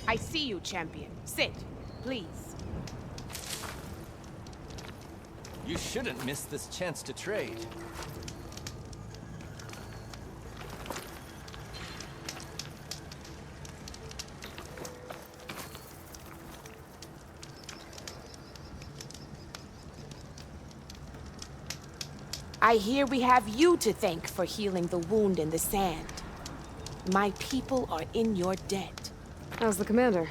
I see you, champion. Sit, please. You shouldn't miss this chance to trade. I hear we have you to thank for healing the wound in the sand. My people are in your debt. How's the commander?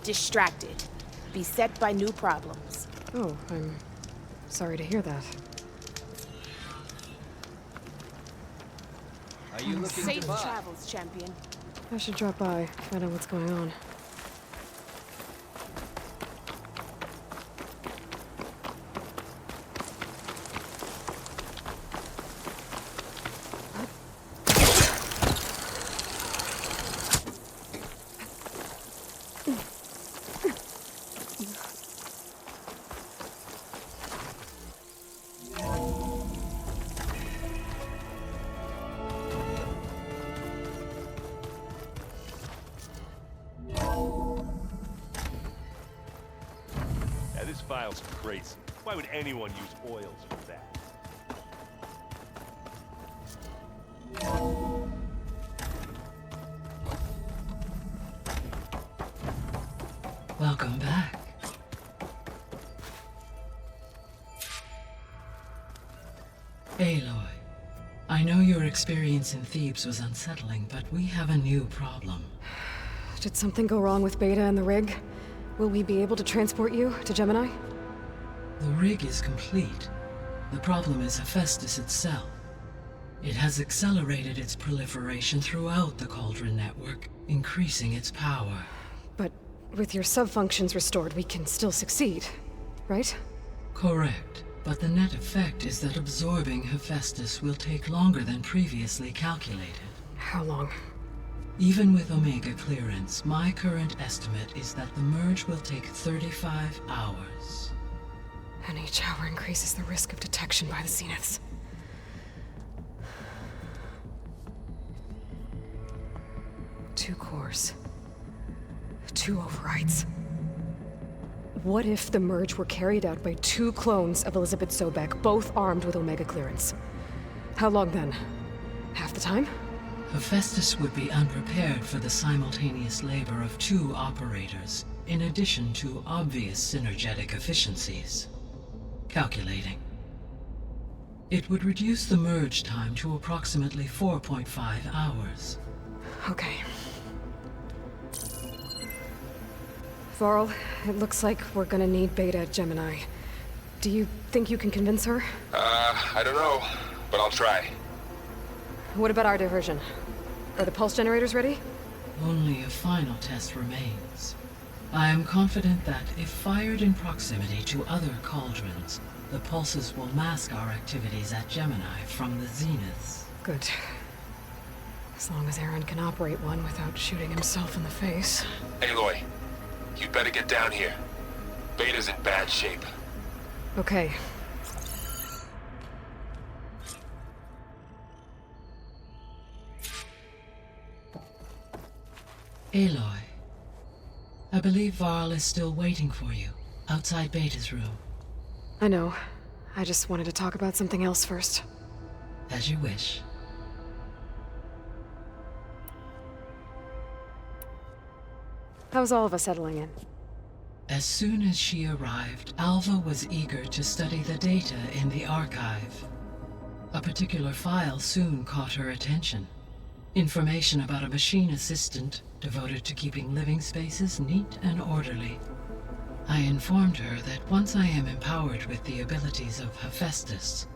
Distracted. Beset by new problems. Oh, I'm sorry to hear that. Are you looking Safe to buy? travels, champion. I should drop by, find out what's going on. Now this file's crazy. Why would anyone use oils for that? Welcome back. Aloy, I know your experience in Thebes was unsettling, but we have a new problem. Did something go wrong with Beta and the rig? Will we be able to transport you to Gemini? The rig is complete. The problem is Hephaestus itself. It has accelerated its proliferation throughout the Cauldron network, increasing its power. But with your sub-functions restored, we can still succeed, right? Correct, but the net effect is that absorbing Hephaestus will take longer than previously calculated. How long? Even with Omega clearance, my current estimate is that the merge will take 35 hours. And each hour increases the risk of detection by the Zeniths. Two cores. Two overrides. What if the merge were carried out by two clones of Elizabeth Sobek, both armed with Omega clearance? How long then? Half the time? Hephaestus would be unprepared for the simultaneous labor of two operators, in addition to obvious synergetic efficiencies. Calculating. It would reduce the merge time to approximately 4.5 hours. Okay. Varl, it looks like we're gonna need Beta at Gemini. Do you think you can convince her? I don't know, but I'll try. What about our diversion? Are the pulse generators ready? Only a final test remains. I am confident that if fired in proximity to other cauldrons, the pulses will mask our activities at Gemini from the Zeniths. Good. As long as Aaron can operate one without shooting himself in the face. Aloy, you better get down here. Beta's in bad shape. Okay. Aloy, I believe Varl is still waiting for you, outside Beta's room. I know. I just wanted to talk about something else first. As you wish. How's all of us settling in? As soon as she arrived, Alva was eager to study the data in the archive. A particular file soon caught her attention. Information about a machine assistant devoted to keeping living spaces neat and orderly. I informed her that once I am empowered with the abilities of Hephaestus,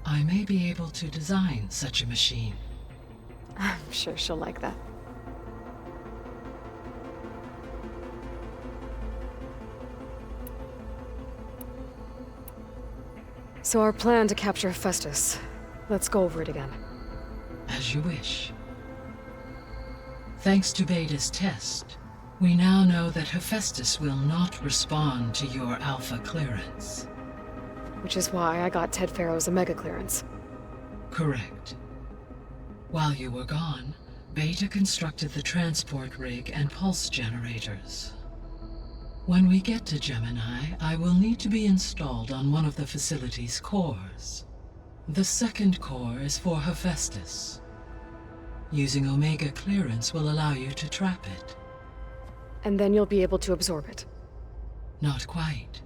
I may be able to design such a machine. I'm sure she'll like that. So our plan to capture Hephaestus. Let's go over it again. As you wish. Thanks to Beta's test, we now know that Hephaestus will not respond to your Alpha clearance. Which is why I got Ted Farrow's Omega clearance. Correct. While you were gone, Beta constructed the transport rig and pulse generators. When we get to Gemini, I will need to be installed on one of the facility's cores. The second core is for Hephaestus. Using Omega clearance will allow you to trap it. And then you'll be able to absorb it. Not quite.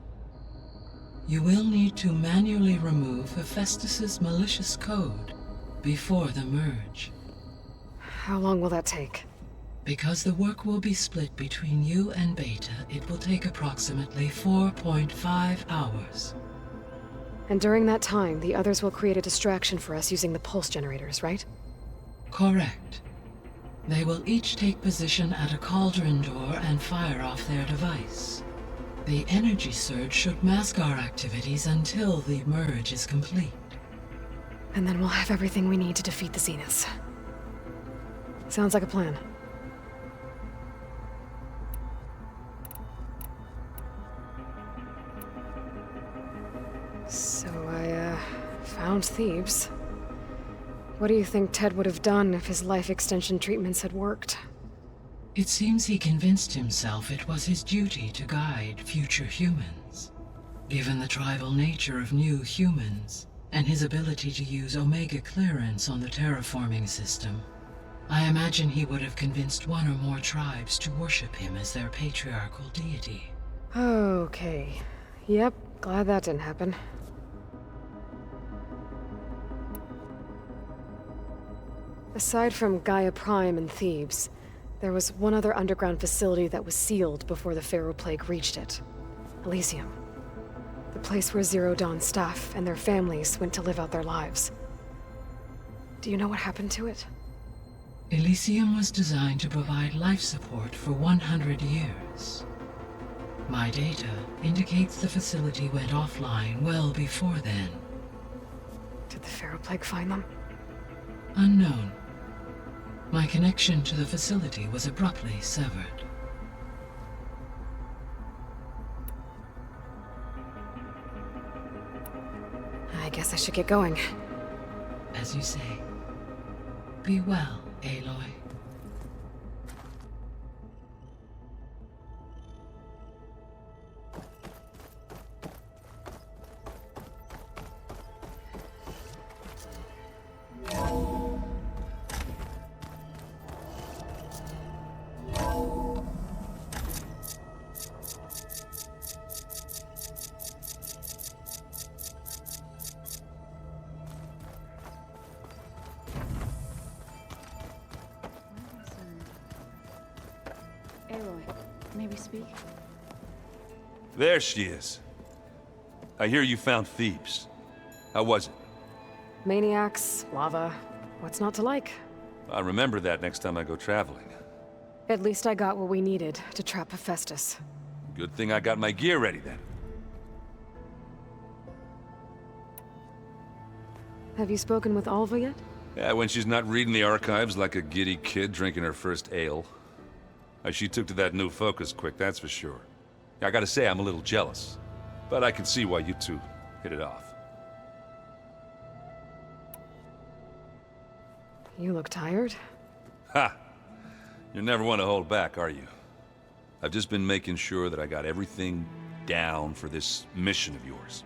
You will need to manually remove Hephaestus's malicious code before the merge. How long will that take? Because the work will be split between you and Beta, it will take approximately 4.5 hours. And during that time, the others will create a distraction for us using the pulse generators, right? Correct. They will each take position at a cauldron door and fire off their device. The energy surge should mask our activities until the merge is complete. And then we'll have everything we need to defeat the Zeniths. Sounds like a plan. So I, found Thebes. What do you think Ted would have done if his life extension treatments had worked? It seems he convinced himself it was his duty to guide future humans. Given the tribal nature of new humans, and his ability to use Omega clearance on the terraforming system, I imagine he would have convinced one or more tribes to worship him as their patriarchal deity. Okay. Yep, glad that didn't happen. Aside from Gaia Prime and Thebes, there was one other underground facility that was sealed before the Pharaoh Plague reached it. Elysium. The place where Zero Dawn staff and their families went to live out their lives. Do you know what happened to it? Elysium was designed to provide life support for 100 years. My data indicates the facility went offline well before then. Did the Pharaoh Plague find them? Unknown. My connection to the facility was abruptly severed. I guess I should get going. As you say. Be well, Aloy. Aloy, may we speak? There she is. I hear you found Thebes. How was it? Maniacs, lava, what's not to like? I'll remember that next time I go traveling. At least I got what we needed to trap Hephaestus. Good thing I got my gear ready then. Have you spoken with Alva yet? Yeah, when she's not reading the archives like a giddy kid drinking her first ale. She took to that new focus quick, that's for sure. I gotta say, I'm a little jealous. But I can see why you two hit it off. You look tired. Ha! You never want to hold back, are you? I've just been making sure that I got everything down for this mission of yours.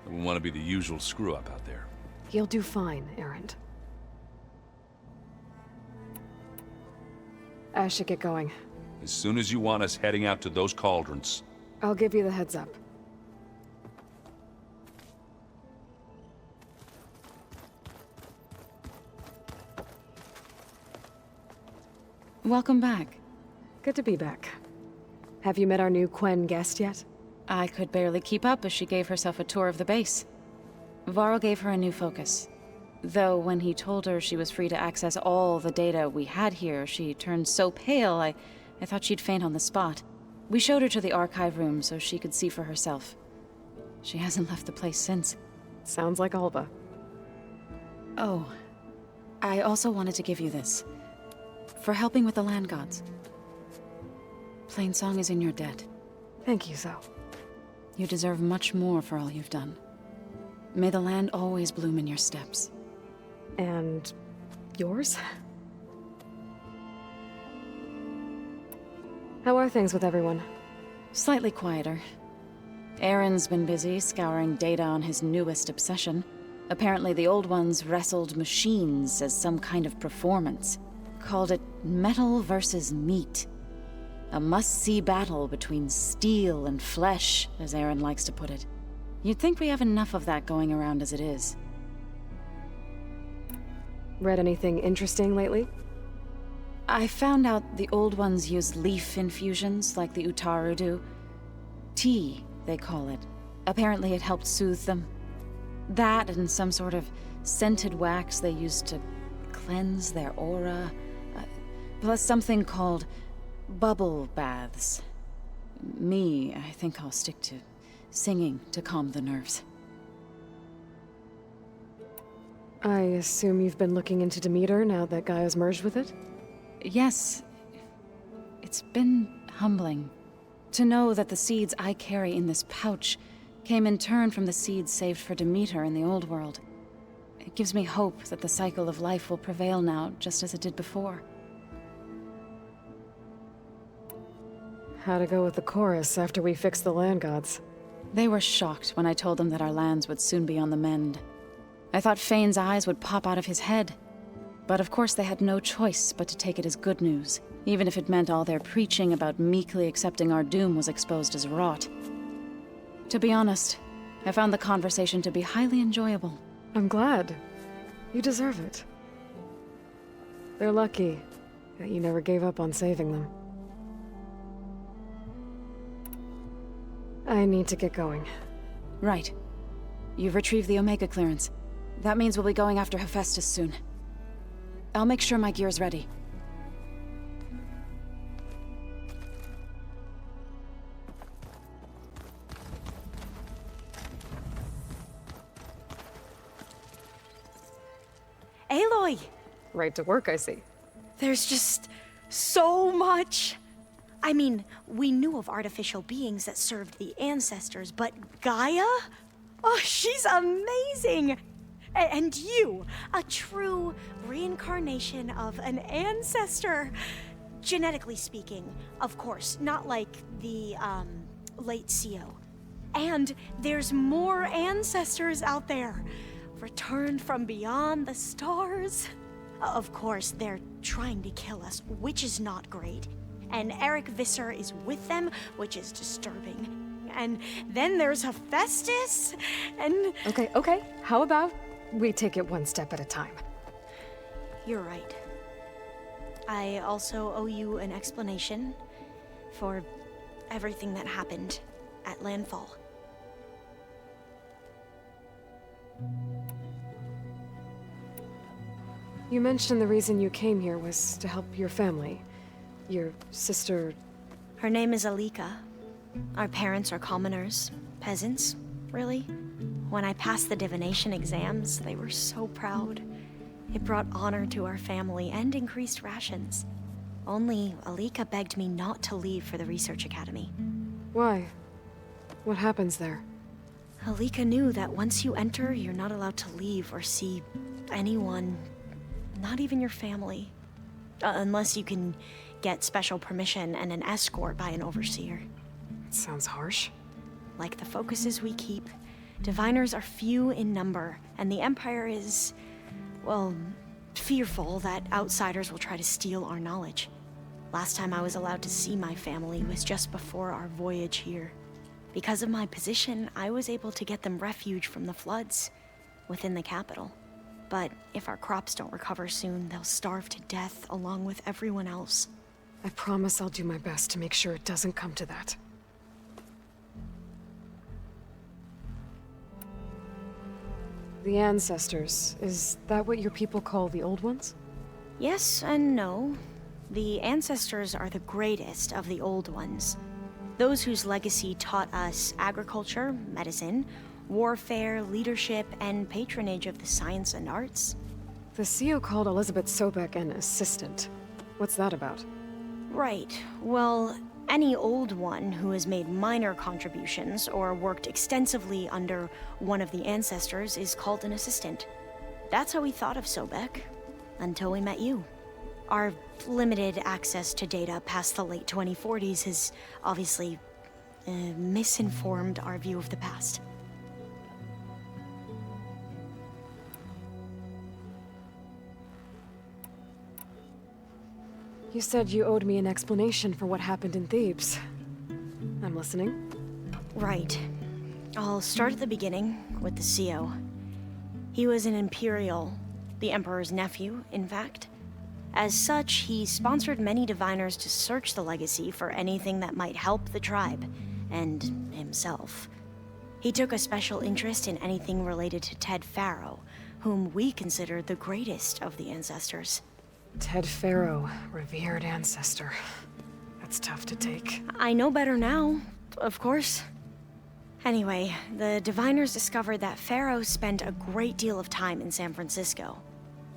I wouldn't want to be the usual screw-up out there. You'll do fine, Erend. I should get going. As soon as you want us heading out to those cauldrons. I'll give you the heads up. Welcome back. Good to be back. Have you met our new Quen guest yet? I could barely keep up as she gave herself a tour of the base. Varl gave her a new focus. Though when he told her she was free to access all the data we had here, she turned so pale I thought she'd faint on the spot. We showed her to the archive room so she could see for herself. She hasn't left the place since. Sounds like Alva. Oh, I also wanted to give you this. For helping with the land gods. Plainsong is in your debt. Thank you, Zoe. You deserve much more for all you've done. May the land always bloom in your steps. And yours? How are things with everyone? Slightly quieter. Aaron's been busy scouring data on his newest obsession. Apparently the old ones wrestled machines as some kind of performance. Called it metal versus meat. A must-see battle between steel and flesh, as Aaron likes to put it. You'd think we have enough of that going around as it is. Read anything interesting lately? I found out the old ones use leaf infusions like the Utaru do. Tea, they call it. Apparently it helped soothe them. That and some sort of scented wax they used to cleanse their aura. Plus something called bubble baths. I think I'll stick to singing to calm the nerves. I assume you've been looking into Demeter now that Gaia's merged with it? Yes. It's been humbling. To know that the seeds I carry in this pouch came in turn from the seeds saved for Demeter in the old world. It gives me hope that the cycle of life will prevail now, just as it did before. How to go with the chorus after we fix the land gods? They were shocked when I told them that our lands would soon be on the mend. I thought Fane's eyes would pop out of his head. But of course they had no choice but to take it as good news, even if it meant all their preaching about meekly accepting our doom was exposed as rot. To be honest, I found the conversation to be highly enjoyable. I'm glad. You deserve it. They're lucky that you never gave up on saving them. I need to get going. Right. You've retrieved the Omega clearance. That means we'll be going after Hephaestus soon. I'll make sure my gear's ready. Aloy! Right to work, I see. There's just so much. I mean, we knew of artificial beings that served the ancestors, but Gaia? Oh, she's amazing! And you, a true reincarnation of an ancestor. Genetically speaking, of course, not like the, late CO. And there's more ancestors out there, returned from beyond the stars. Of course, they're trying to kill us, which is not great. And Eric Visser is with them, which is disturbing. And then there's Hephaestus, and... Okay. How about we take it one step at a time? You're right. I also owe you an explanation for everything that happened at Landfall. You mentioned the reason you came here was to help your family. Your sister... Her name is Alika. Our parents are commoners. Peasants, really. When I passed the divination exams, they were so proud. It brought honor to our family and increased rations. Only Alika begged me not to leave for the research academy. Why? What happens there? Alika knew that once you enter, you're not allowed to leave or see anyone, not even your family. Unless you can get special permission and an escort by an overseer. It sounds harsh. Like the focuses we keep, diviners are few in number, and the Empire is, well, fearful that outsiders will try to steal our knowledge. Last time I was allowed to see my family was just before our voyage here. Because of my position, I was able to get them refuge from the floods within the capital. But if our crops don't recover soon, they'll starve to death along with everyone else. I promise I'll do my best to make sure it doesn't come to that. The ancestors, is that what your people call the old ones? Yes and no. The ancestors are the greatest of the old ones. Those whose legacy taught us agriculture, medicine, warfare, leadership, and patronage of the science and arts. The CEO called Elizabeth Sobek an assistant. What's that about? Right. Well, any old one who has made minor contributions or worked extensively under one of the ancestors is called an assistant. That's how we thought of Sobek, until we met you. Our limited access to data past the late 2040s has obviously misinformed our view of the past. You said you owed me an explanation for what happened in Thebes. I'm listening. Right. I'll start at the beginning with the CO. He was an Imperial, the Emperor's nephew, in fact. As such, he sponsored many diviners to search the legacy for anything that might help the tribe, and himself. He took a special interest in anything related to Ted Faro, whom we consider the greatest of the ancestors. Ted Faro, revered ancestor. That's tough to take. I know better now, of course. Anyway, the diviners discovered that Faro spent a great deal of time in San Francisco.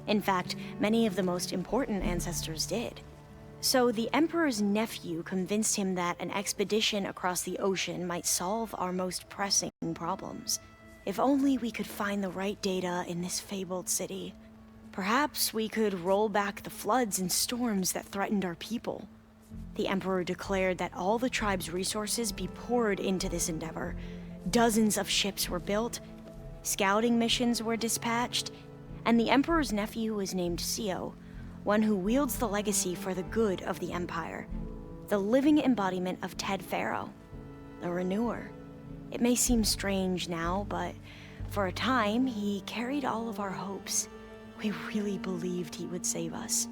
In fact, many of the most important ancestors did. So the Emperor's nephew convinced him that an expedition across the ocean might solve our most pressing problems. If only we could find the right data in this fabled city. Perhaps we could roll back the floods and storms that threatened our people. The Emperor declared that all the tribe's resources be poured into this endeavor. Dozens of ships were built, scouting missions were dispatched, and the Emperor's nephew was named CO, one who wields the legacy for the good of the Empire. The living embodiment of Ted Faro, the Renewer. It may seem strange now, but for a time, he carried all of our hopes. We really believed he would save us.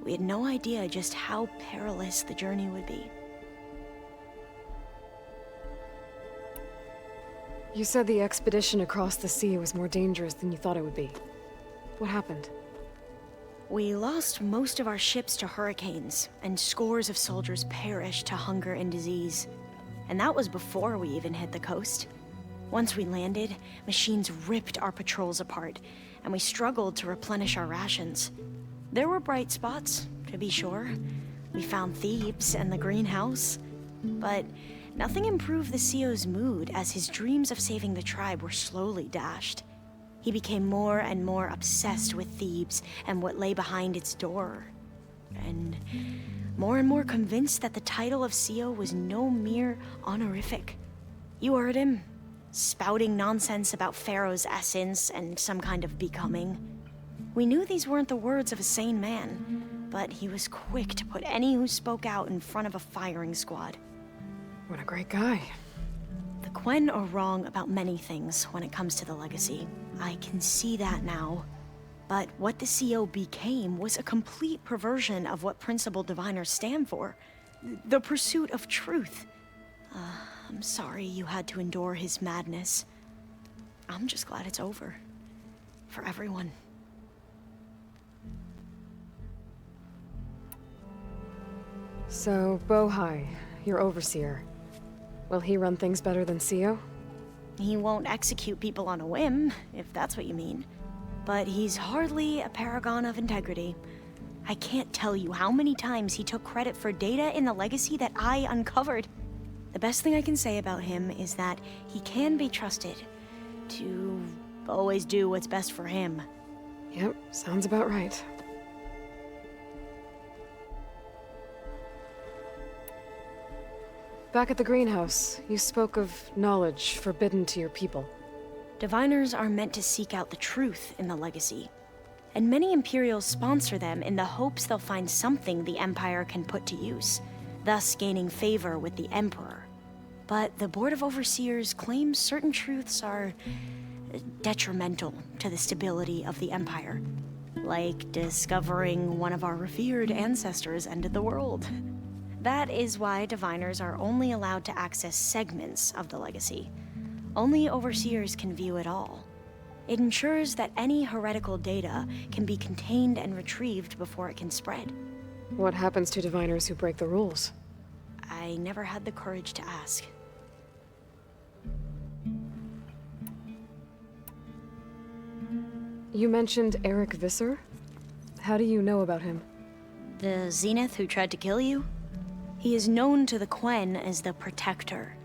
We had no idea just how perilous the journey would be. You said the expedition across the sea was more dangerous than you thought it would be. What happened? We lost most of our ships to hurricanes, and scores of soldiers perished to hunger and disease. And that was before we even hit the coast. Once we landed, machines ripped our patrols apart, and we struggled to replenish our rations. There were bright spots, to be sure. We found Thebes and the greenhouse, but nothing improved the CO's mood as his dreams of saving the tribe were slowly dashed. He became more and more obsessed with Thebes and what lay behind its door, and more convinced that the title of CO was no mere honorific. You heard him, spouting nonsense about Pharaoh's essence and some kind of becoming. We knew these weren't the words of a sane man, but he was quick to put any who spoke out in front of a firing squad. What a great guy. The Quen are wrong about many things when it comes to the legacy. I can see that now. But what the CO became was a complete perversion of what principled diviners stand for. The pursuit of truth. I'm sorry you had to endure his madness. I'm just glad it's over. For everyone. So, Bohai, your overseer. Will he run things better than CO? He won't execute people on a whim, if that's what you mean. But he's hardly a paragon of integrity. I can't tell you how many times he took credit for data in the legacy that I uncovered. The best thing I can say about him is that he can be trusted to always do what's best for him. Yep, sounds about right. Back at the greenhouse, you spoke of knowledge forbidden to your people. Diviners are meant to seek out the truth in the legacy. And many Imperials sponsor them in the hopes they'll find something the Empire can put to use, thus gaining favor with the Emperor. But the Board of Overseers claims certain truths are detrimental to the stability of the Empire. Like discovering one of our revered ancestors ended the world. That is why diviners are only allowed to access segments of the legacy. Only overseers can view it all. It ensures that any heretical data can be contained and retrieved before it can spread. What happens to diviners who break the rules? I never had the courage to ask. You mentioned Eric Visser? How do you know about him? The Zenith who tried to kill you? He is known to the Quen as the Protector.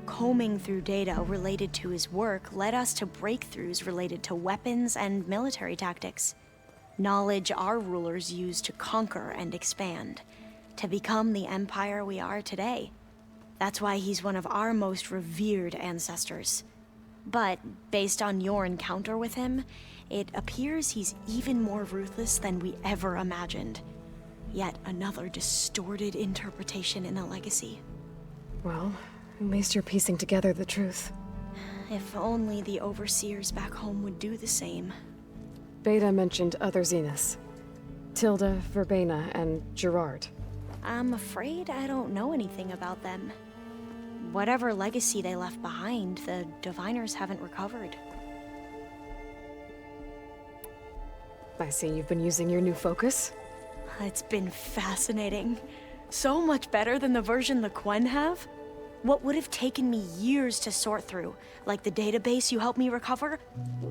Combing through data related to his work led us to breakthroughs related to weapons and military tactics. Knowledge our rulers used to conquer and expand, to become the empire we are today. That's why he's one of our most revered ancestors. But based on your encounter with him, it appears he's even more ruthless than we ever imagined. Yet another distorted interpretation in the legacy. Well, at least you're piecing together the truth. If only the overseers back home would do the same. Beta mentioned other Zeniths. Tilda, Verbena, and Gerard. I'm afraid I don't know anything about them. Whatever legacy they left behind, the Diviners haven't recovered. I see you've been using your new focus. It's been fascinating. So much better than the version the Quen have. What would have taken me years to sort through, like the database you helped me recover,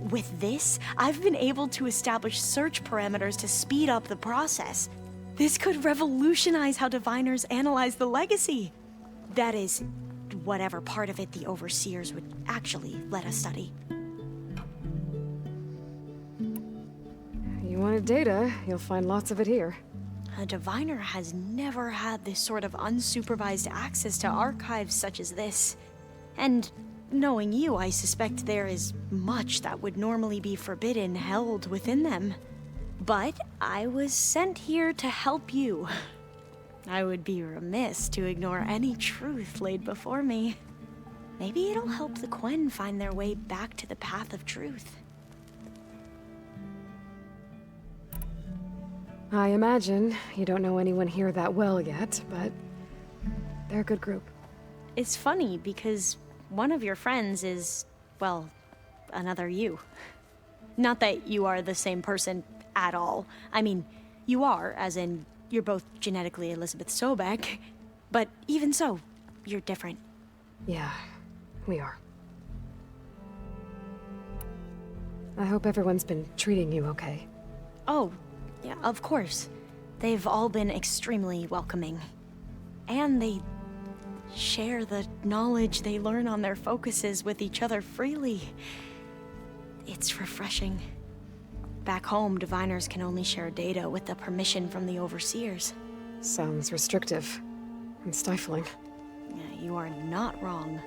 with this, I've been able to establish search parameters to speed up the process. This could revolutionize how Diviners analyze the legacy. That is, whatever part of it the Overseers would actually let us study. You wanted data, you'll find lots of it here. A Diviner has never had this sort of unsupervised access to archives such as this. And knowing you, I suspect there is much that would normally be forbidden held within them. But I was sent here to help you. I would be remiss to ignore any truth laid before me. Maybe it'll help the Quen find their way back to the path of truth. I imagine you don't know anyone here that well yet, but they're a good group. It's funny because one of your friends is, well, another you. Not that you are the same person at all. I mean, you are, as in, you're both genetically Elizabeth Sobek, but even so, you're different. Yeah, we are. I hope everyone's been treating you okay. Oh, yeah, of course. They've all been extremely welcoming. And they share the knowledge they learn on their focuses with each other freely. It's refreshing. Back home, Diviners can only share data with the permission from the Overseers. Sounds restrictive and stifling. Yeah, you are not wrong.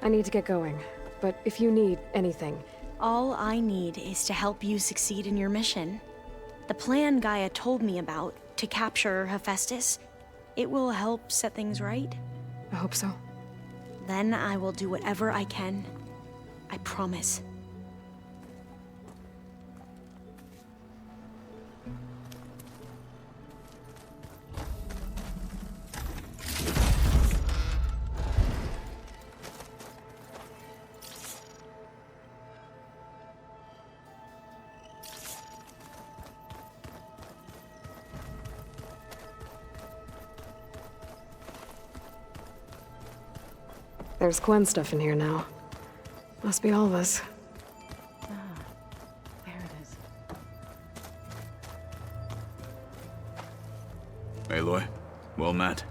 I need to get going, but if you need anything... All I need is to help you succeed in your mission. The plan Gaia told me about, to capture Hephaestus, it will help set things right. I hope so. Then I will do whatever I can. I promise. There's Quen stuff in here now. Must be all of us. There it is. Aloy, well met.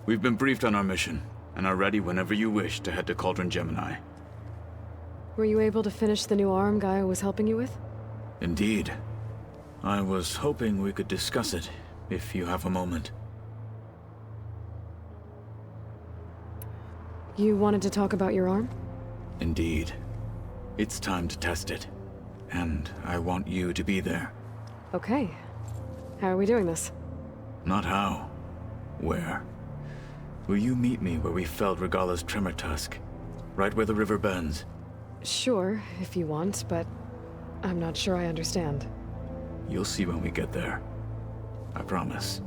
We've been briefed on our mission, and are ready whenever you wish to head to Cauldron Gemini. Were you able to finish the new arm Gaia was helping you with? Indeed. I was hoping we could discuss it, if you have a moment. You wanted to talk about your arm? Indeed. It's time to test it. And I want you to be there. Okay. How are we doing this? Not how. Where? Will you meet me where we felled Regala's tremor tusk? Right where the river bends? Sure, if you want, but I'm not sure I understand. You'll see when we get there. I promise.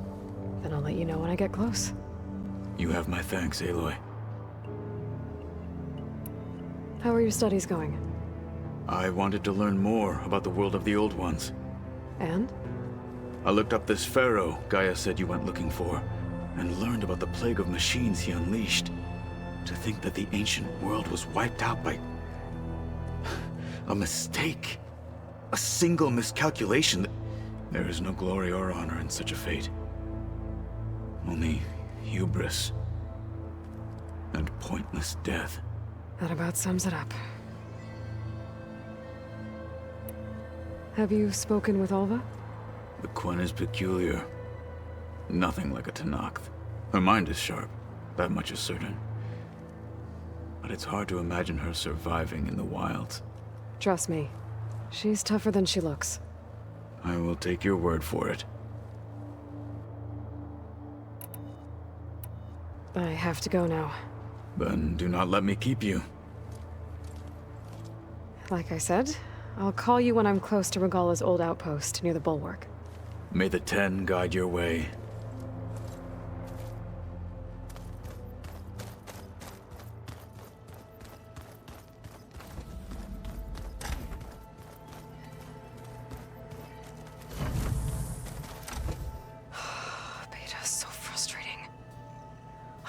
Then I'll let you know when I get close. You have my thanks, Aloy. How are your studies going? I wanted to learn more about the world of the Old Ones. And? I looked up this pharaoh Gaia said you went looking for, and learned about the plague of machines he unleashed. To think that the ancient world was wiped out by... a mistake. A single miscalculation. There is no glory or honor in such a fate. Only hubris. And pointless death. That about sums it up. Have you spoken with Alva? The Quen is peculiar. Nothing like a Tenakth. Her mind is sharp, that much is certain. But it's hard to imagine her surviving in the wilds. Trust me, she's tougher than she looks. I will take your word for it. I have to go now. Then do not let me keep you. Like I said, I'll call you when I'm close to Regala's old outpost near the bulwark. May the Ten guide your way. Beta's so frustrating.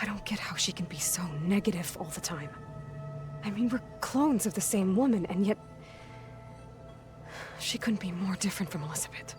I don't get how she can be so negative all the time. I mean, we're clones of the same woman, and yet... she couldn't be more different from Elizabeth.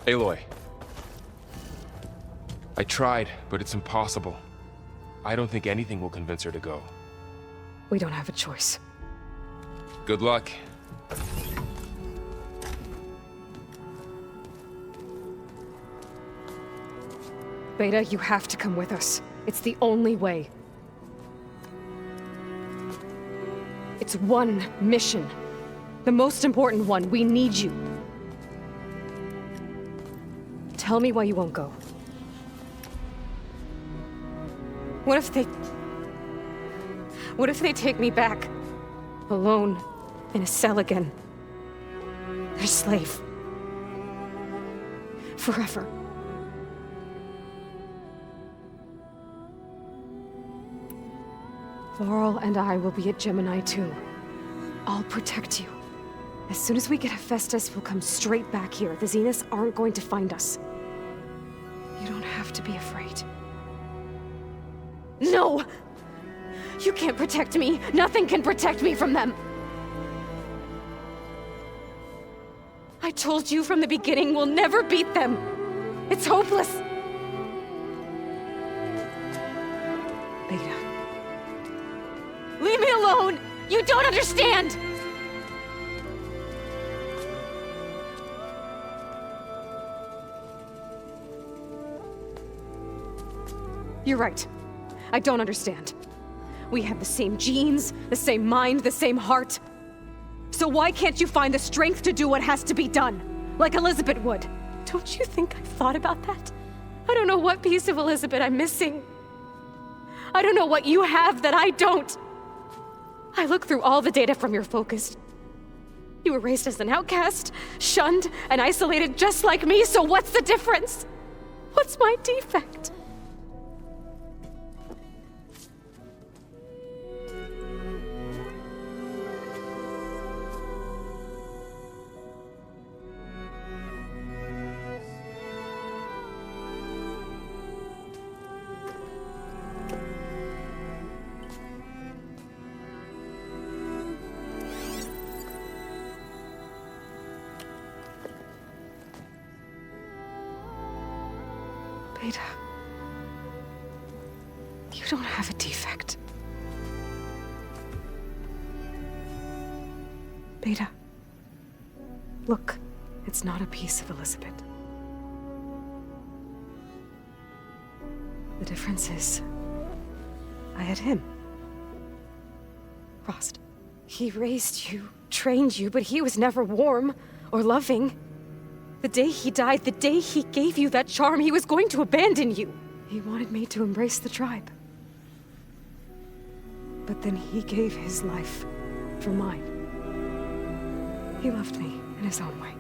Aloy. I tried, but it's impossible. I don't think anything will convince her to go. We don't have a choice. Good luck. Beta, you have to come with us. It's the only way. It's one mission. The most important one. We need you. Tell me why you won't go. What if they take me back? Alone, in a cell again. Their slave. Forever. Varl and I will be at Gemini too. I'll protect you. As soon as we get Hephaestus, we'll come straight back here. The Zeniths aren't going to find us. You don't have to be afraid. No! You can't protect me. Nothing can protect me from them. I told you from the beginning, we'll never beat them. It's hopeless. Beta. Leave me alone! You don't understand! You're right. I don't understand. We have the same genes, the same mind, the same heart. So why can't you find the strength to do what has to be done? Like Elizabeth would. Don't you think I've thought about that? I don't know what piece of Elizabeth I'm missing. I don't know what you have that I don't. I look through all the data from your focus. You were raised as an outcast, shunned, and isolated just like me, so what's the difference? What's my defect? Beta, you don't have a defect. Beta, look, it's not a piece of Elizabeth. The difference is, I had him. Frost. He raised you, trained you, but he was never warm or loving. The day he died, the day he gave you that charm, he was going to abandon you. He wanted me to embrace the tribe. But then he gave his life for mine. He loved me in his own way.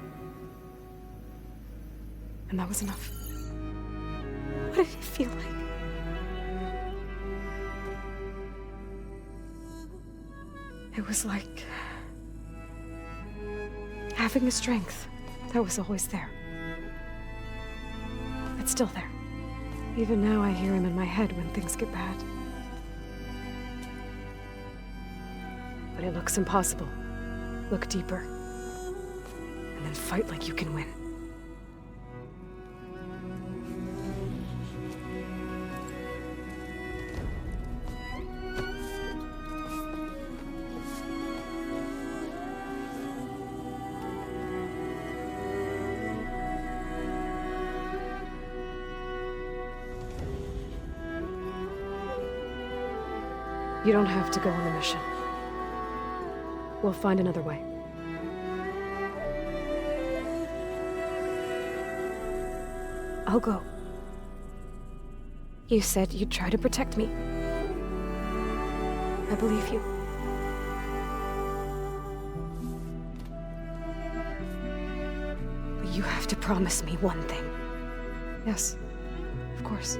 And that was enough. What did it feel like? It was like having a strength that was always there. It's still there. Even now I hear him in my head when things get bad. But it looks impossible. Look deeper. And then fight like you can win. You don't have to go on the mission. We'll find another way. I'll go. You said you'd try to protect me. I believe you. But you have to promise me one thing. Yes, of course.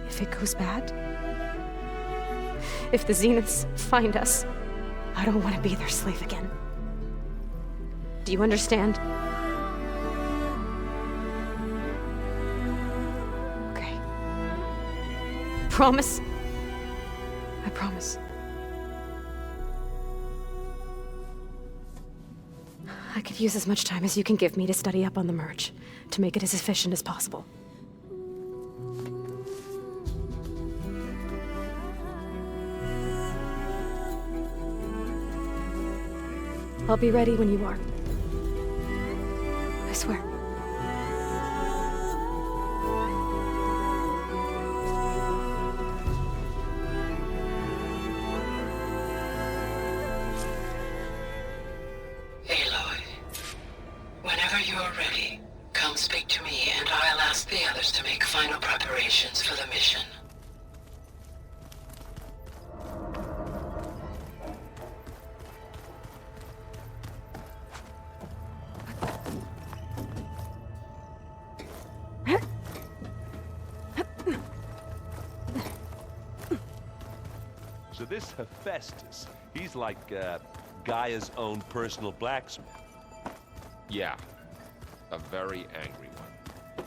If it goes bad, if the Zeniths find us, I don't want to be their slave again. Do you understand? Okay. Promise? I promise. I could use as much time as you can give me to study up on the merge, to make it as efficient as possible. I'll be ready when you are. I swear. Aloy, whenever you're ready, come speak to me and I'll ask the others to make final preparations for the mission. So this Hephaestus, he's like, Gaia's own personal blacksmith. Yeah. A very angry one.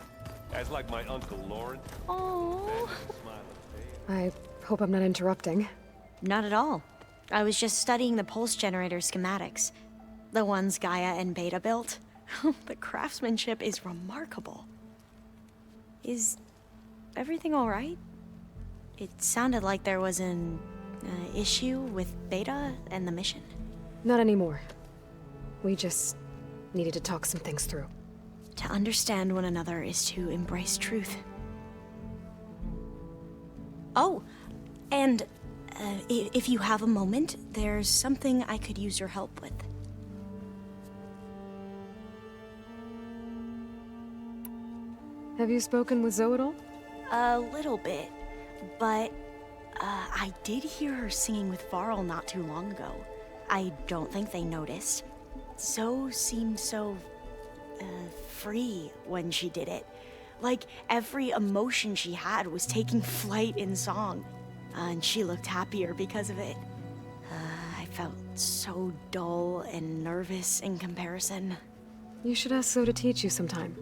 As like my Uncle Lauren. Oh. I hope I'm not interrupting. Not at all. I was just studying the pulse generator schematics. The ones Gaia and Beta built. The craftsmanship is remarkable. Is everything all right? It sounded like there was an issue with Beta and the mission. Not anymore. We just needed to talk some things through. To understand one another is to embrace truth. Oh, and if you have a moment, there's something I could use your help with. Have you spoken with Zoe at all? A little bit, but I did hear her singing with Varl not too long ago. I don't think they noticed. Zoe seemed so free when she did it. Like every emotion she had was taking flight in song. And she looked happier because of it. I felt so dull and nervous in comparison. You should ask Zoe to teach you sometime.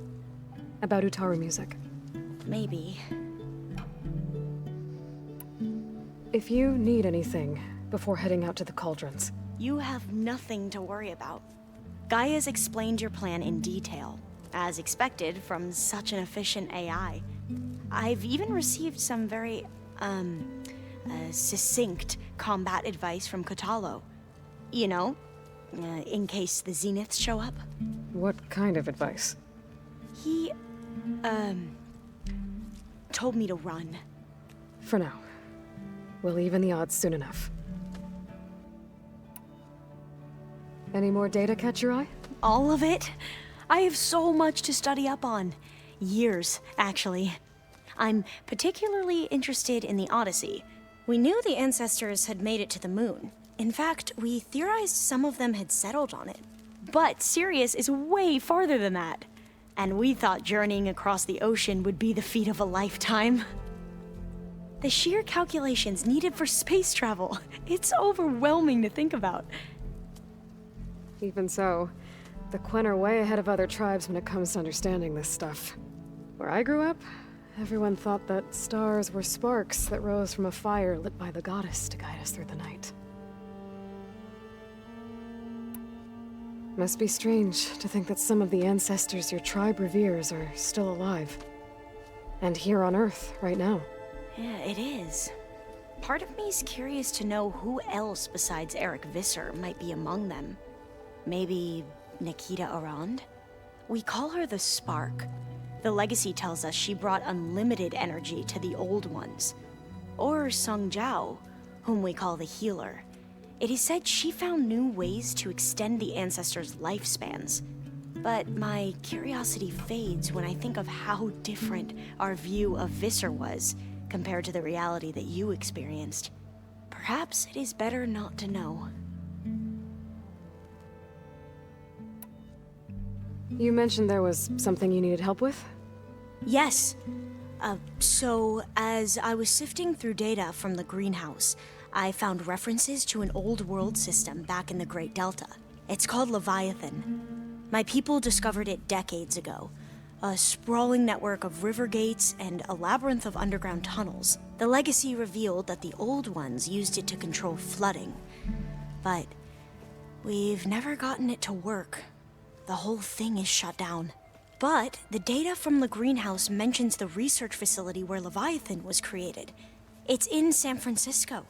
About Utaru music. Maybe. If you need anything before heading out to the cauldrons. You have nothing to worry about. Gaia's explained your plan in detail, as expected from such an efficient AI. I've even received some very, succinct combat advice from Kotalo. You know, in case the Zeniths show up. What kind of advice? He, told me to run. For now. We'll even the odds soon enough. Any more data catch your eye? All of it? I have so much to study up on. Years, actually. I'm particularly interested in the Odyssey. We knew the ancestors had made it to the moon. In fact, we theorized some of them had settled on it. But Sirius is way farther than that. And we thought journeying across the ocean would be the feat of a lifetime. The sheer calculations needed for space travel, it's overwhelming to think about. Even so, the Quen are way ahead of other tribes when it comes to understanding this stuff. Where I grew up, everyone thought that stars were sparks that rose from a fire lit by the goddess to guide us through the night. Must be strange to think that some of the ancestors your tribe reveres are still alive. And here on Earth, right now. Yeah, it is. Part of me's curious to know who else besides Eric Visser might be among them. Maybe Nikita Arand? We call her the Spark. The legacy tells us she brought unlimited energy to the old ones. Or Sung Jiao, whom we call the Healer. It is said she found new ways to extend the ancestors' lifespans. But my curiosity fades when I think of how different our view of Visser was compared to the reality that you experienced. Perhaps it is better not to know. You mentioned there was something you needed help with? Yes. So, as I was sifting through data from the greenhouse, I found references to an old world system back in the Great Delta. It's called Leviathan. My people discovered it decades ago. A sprawling network of river gates and a labyrinth of underground tunnels. The legacy revealed that the old ones used it to control flooding. But we've never gotten it to work. the whole thing is shut down. But the data from the greenhouse mentions the research facility where Leviathan was created. It's in San Francisco.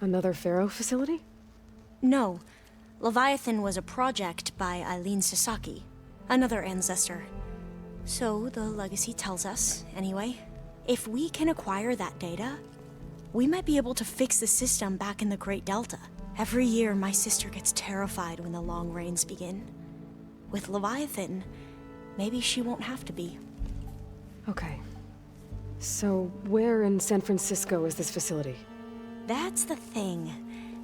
Another Pharaoh facility? No. Leviathan was a project by Eileen Sasaki, another ancestor. So the legacy tells us, anyway. If we can acquire that data, we might be able to fix the system back in the Great Delta. Every year, my sister gets terrified when the long rains begin. With Leviathan, maybe she won't have to be. Okay. So, where in San Francisco is this facility? That's the thing.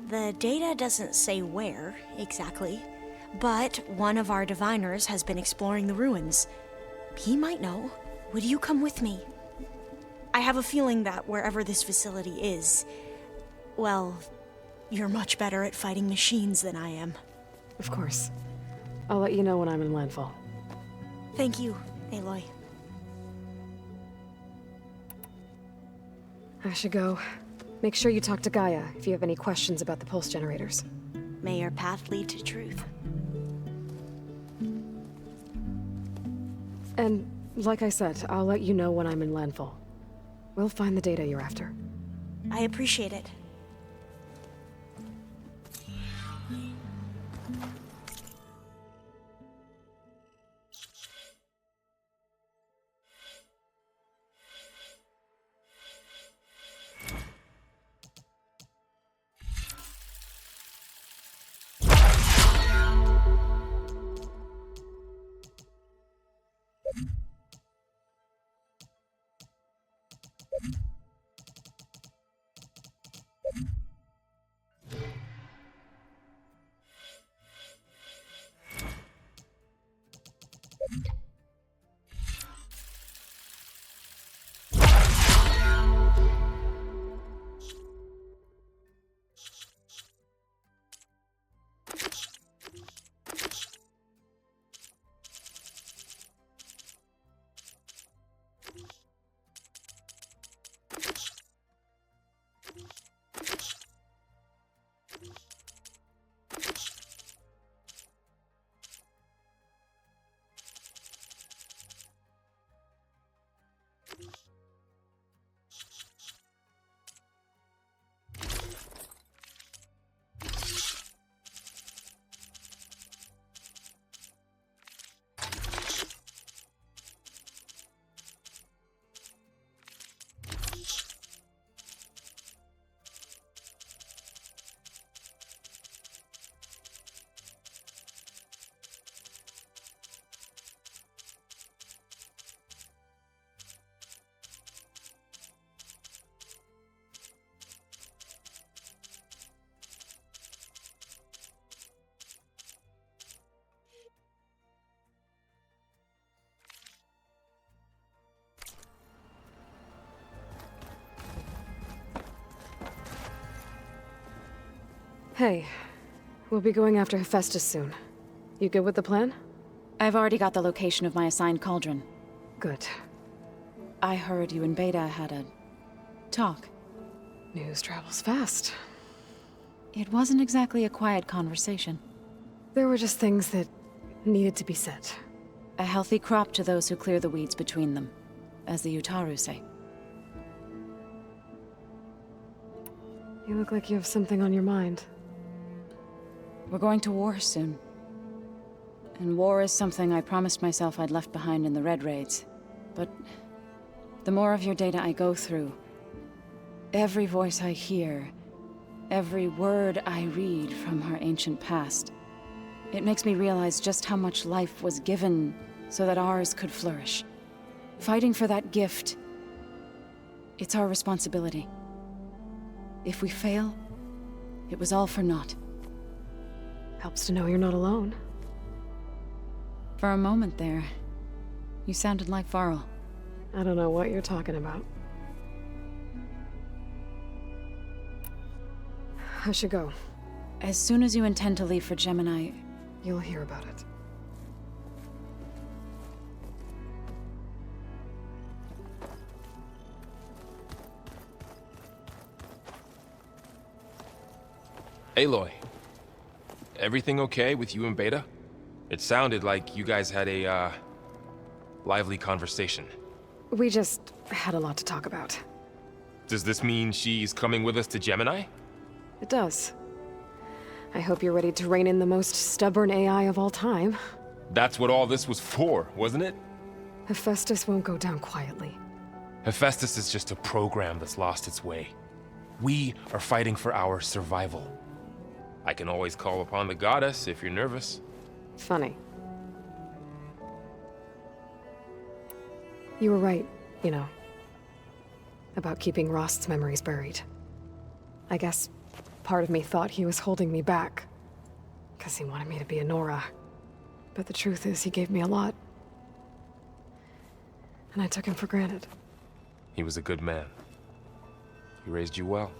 The data doesn't say where, exactly. But one of our diviners has been exploring the ruins. He might know. Would you come with me? I have a feeling that wherever this facility is, well, you're much better at fighting machines than I am. Of course. I'll let you know when I'm in landfall. Thank you, Aloy. I should go. Make sure you talk to Gaia if you have any questions about the pulse generators. May your path lead to truth. And, like I said, I'll let you know when I'm in landfall. We'll find the data you're after. I appreciate it. Hey, we'll be going after Hephaestus soon. You good with the plan? I've already got the location of my assigned cauldron. Good. I heard you and Beta had a talk. News travels fast. It wasn't exactly a quiet conversation. There were just things that needed to be said. A healthy crop to those who clear the weeds between them, as the Utaru say. You look like you have something on your mind. We're going to war soon. And war is something I promised myself I'd left behind in the Red Raids. But the more of your data I go through, every voice I hear, every word I read from our ancient past, it makes me realize just how much life was given so that ours could flourish. Fighting for that gift, it's our responsibility. If we fail, it was all for naught. Helps to know you're not alone. For a moment there, you sounded like Varl. I don't know what you're talking about. I should go. As soon as you intend to leave for Gemini, you'll hear about it. Aloy, everything okay with you and Beta? It sounded like you guys had a, lively conversation. We just had a lot to talk about. Does this mean she's coming with us to Gemini? It does. I hope you're ready to rein in the most stubborn AI of all time. That's what all this was for, wasn't it? Hephaestus won't go down quietly. Hephaestus is just a program that's lost its way. We are fighting for our survival. I can always call upon the goddess if you're nervous. Funny. You were right, you know. About keeping Rost's memories buried. I guess part of me thought he was holding me back. Because he wanted me to be a Nora. But the truth is, he gave me a lot. And I took him for granted. He was a good man. He raised you well.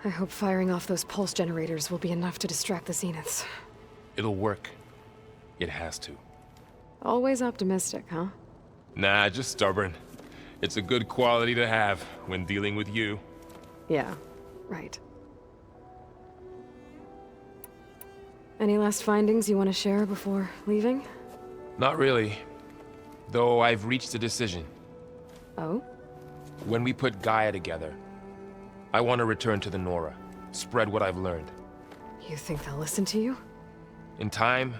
I hope firing off those pulse generators will be enough to distract the Zeniths. It'll work. It has to. Always optimistic, huh? Nah, just stubborn. It's a good quality to have when dealing with you. Yeah, right. Any last findings you want to share before leaving? Not really. Though I've reached a decision. Oh? When we put Gaia together, I want to return to the Nora. Spread what I've learned. You think they'll listen to you? In time,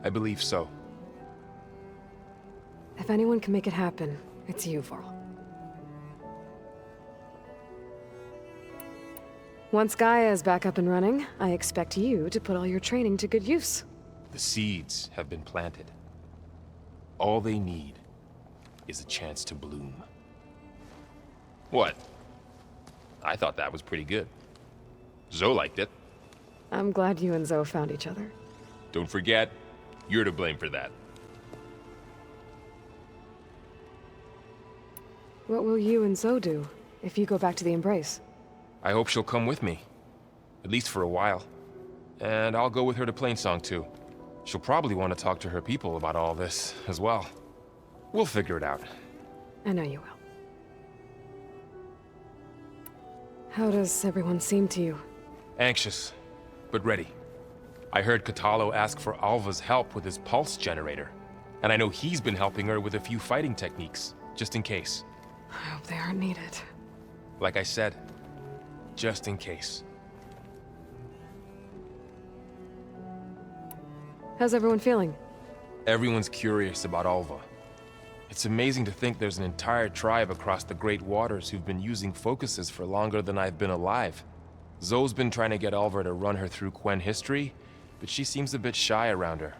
I believe so. If anyone can make it happen, it's you, Varl. Once Gaia is back up and running, I expect you to put all your training to good use. The seeds have been planted. All they need is a chance to bloom. What? I thought that was pretty good. Zoe liked it. I'm glad you and Zoe found each other. Don't forget, you're to blame for that. What will you and Zoe do if you go back to the Embrace? I hope she'll come with me. At least for a while. And I'll go with her to Plainsong too. She'll probably want to talk to her people about all this as well. We'll figure it out. I know you will. How does everyone seem to you? Anxious, but ready. I heard Katalo ask for Alva's help with his pulse generator. And I know he's been helping her with a few fighting techniques, just in case. I hope they aren't needed. Like I said, just in case. How's everyone feeling? Everyone's curious about Alva. It's amazing to think there's an entire tribe across the Great Waters who've been using focuses for longer than I've been alive. Zoe's been trying to get Alva to run her through Quen history, but she seems a bit shy around her.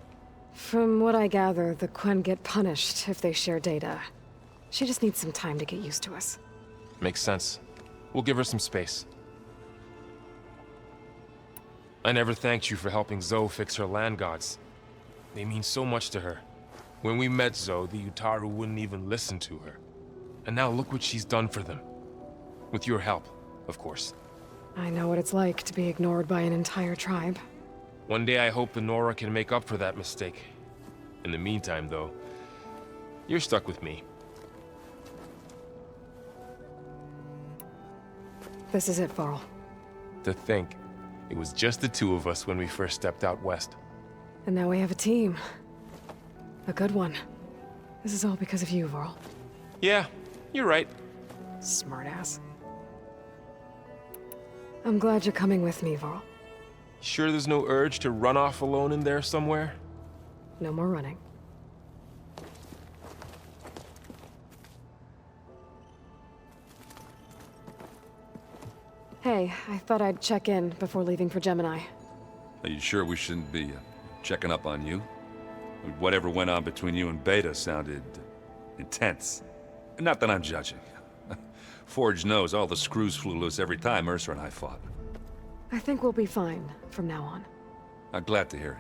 From what I gather, the Quen get punished if they share data. She just needs some time to get used to us. Makes sense. We'll give her some space. I never thanked you for helping Zoe fix her land gods. They mean so much to her. When we met Zoe, the Utaru wouldn't even listen to her. And now look what she's done for them. With your help, of course. I know what it's like to be ignored by an entire tribe. One day I hope the Nora can make up for that mistake. In the meantime, though, you're stuck with me. This is it, Varl. To think, it was just the two of us when we first stepped out west. And now we have a team. A good one. This is all because of you, Varl. Yeah, you're right. Smartass. I'm glad you're coming with me, Varl. Sure there's no urge to run off alone in there somewhere? No more running. Hey, I thought I'd check in before leaving for Gemini. Are you sure we shouldn't be checking up on you? Whatever went on between you and Beta sounded intense. Not that I'm judging. Forge knows all the screws flew loose every time Mercer and I fought. I think we'll be fine from now on. I'm glad to hear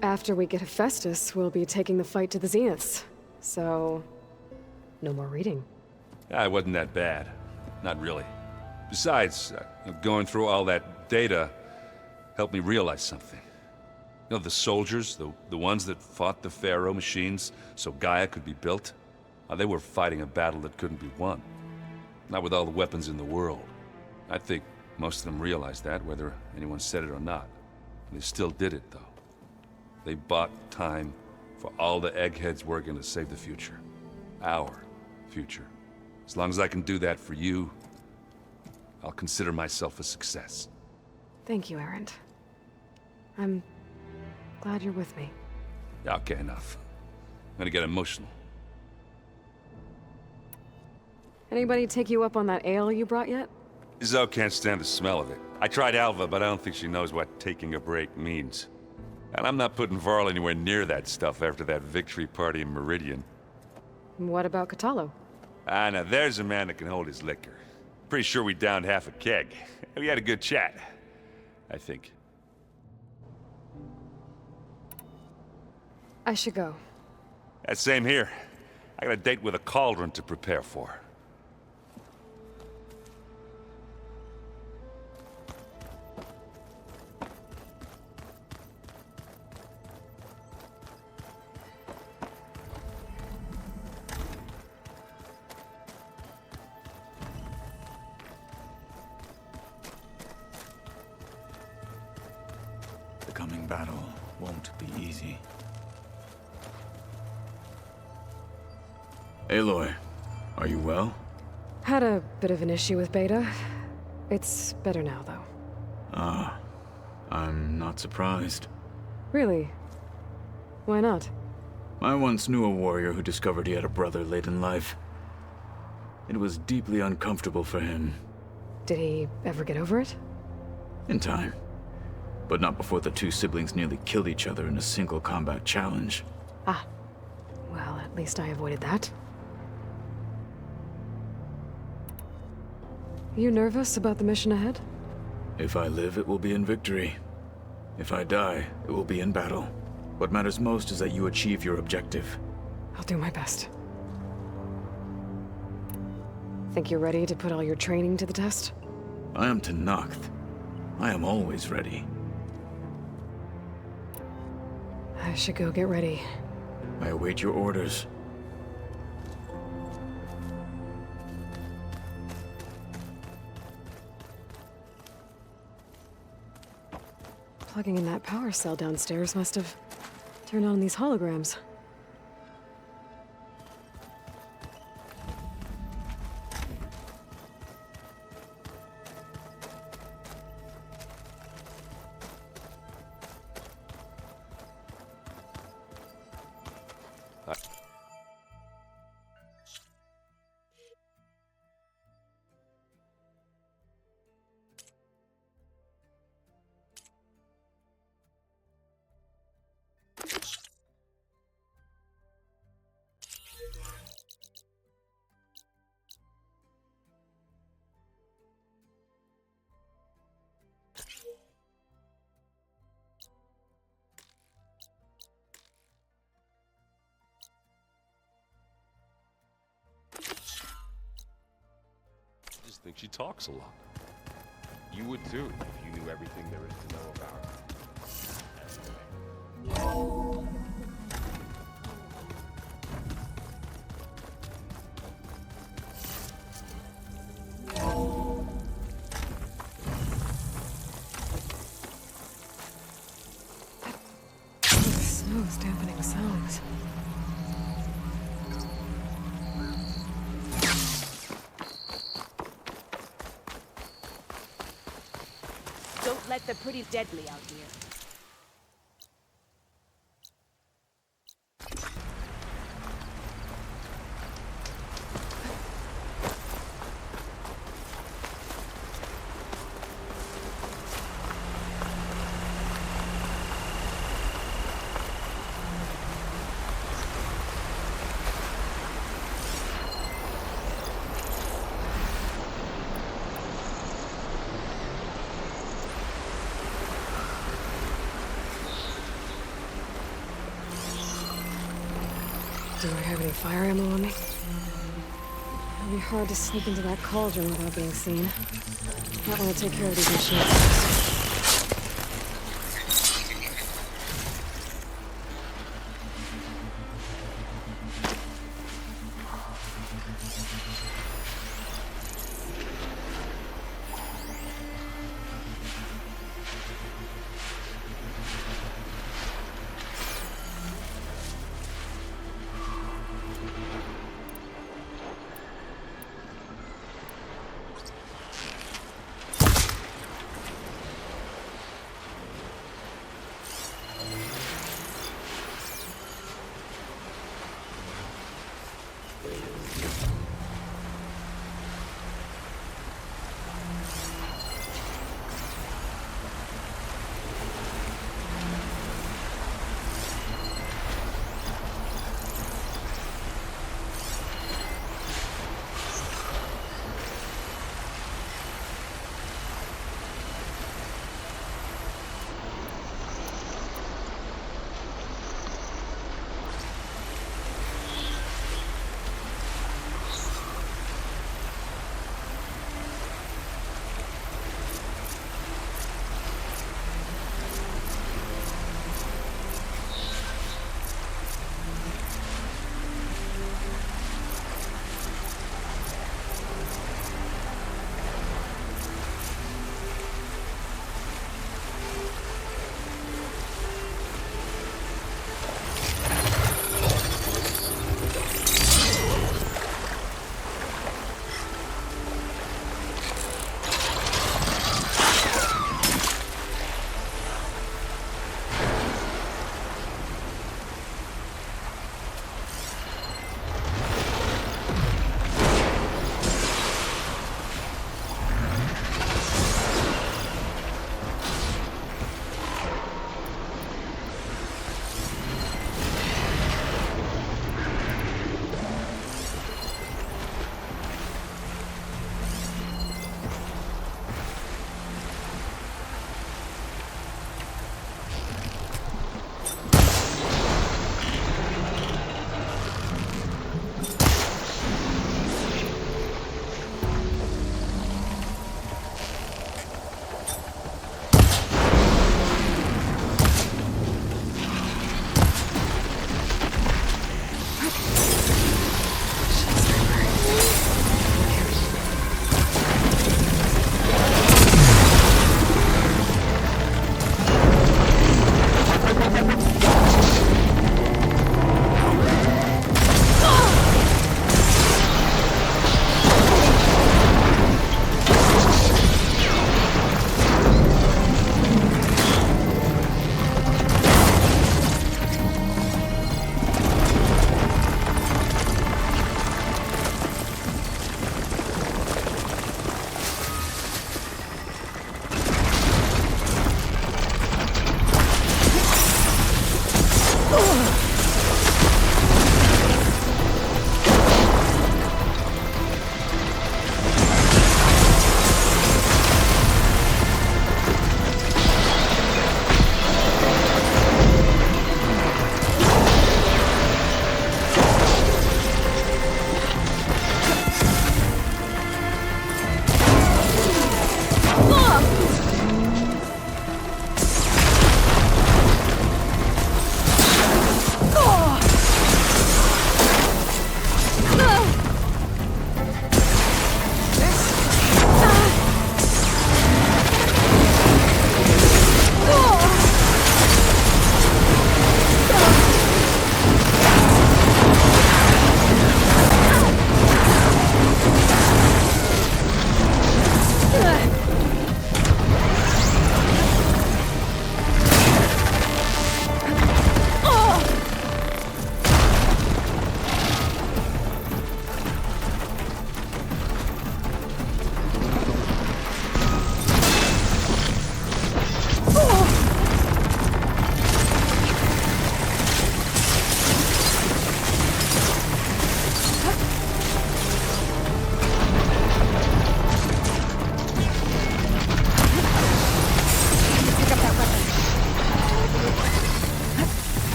it. After we get Hephaestus, we'll be taking the fight to the Zeniths. So, no more reading. It wasn't that bad. Not really. Besides, going through all that data helped me realize something. You know, the soldiers, the ones that fought the Pharaoh machines so Gaia could be built, they were fighting a battle that couldn't be won. Not with all the weapons in the world. I think most of them realized that, whether anyone said it or not. They still did it, though. They bought time for all the eggheads working to save the future. Our future. As long as I can do that for you, I'll consider myself a success. Thank you, Erend. I'm glad you're with me. Okay, enough. I'm gonna get emotional. Anybody take you up on that ale you brought yet? Zoe can't stand the smell of it. I tried Alva, but I don't think she knows what taking a break means. And I'm not putting Varl anywhere near that stuff after that victory party in Meridian. What about Catalo? Ah, now there's a man that can hold his liquor. Pretty sure we downed half a keg. We had a good chat, I think. I should go. Same here. I got a date with a Cauldron to prepare for. The coming battle won't be easy. Aloy, are you well? Had a bit of an issue with Beta. It's better now, though. Ah, I'm not surprised. Really? Why not? I once knew a warrior who discovered he had a brother late in life. It was deeply uncomfortable for him. Did he ever get over it? In time. But not before the two siblings nearly killed each other in a single combat challenge. Ah. Well, at least I avoided that. You nervous about the mission ahead? If I live, it will be in victory. If I die, it will be in battle. What matters most is that you achieve your objective. I'll do my best. Think you're ready to put all your training to the test? I am Tenakth. I am always ready. I should go get ready. I await your orders. Plugging in that power cell downstairs must have turned on these holograms. I just think she talks a lot. You would too, if you knew everything there is to know about her. The snow's dampening sounds. Don't let the pretty deadly out here. Do I have any fire ammo on me? It'll be hard to sneak into that cauldron without being seen. Might want to take care of these machines first.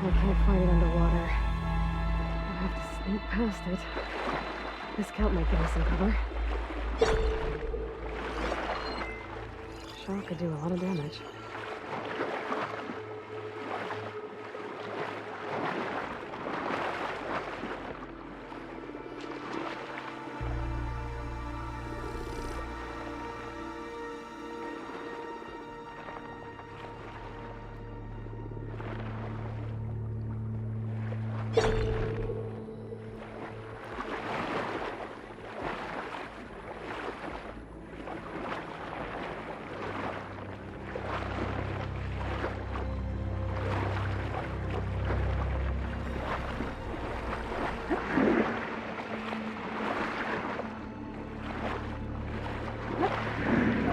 I can't find it underwater. I'll have to sneak past it. This scout might give me some cover. Sure could do a lot of damage.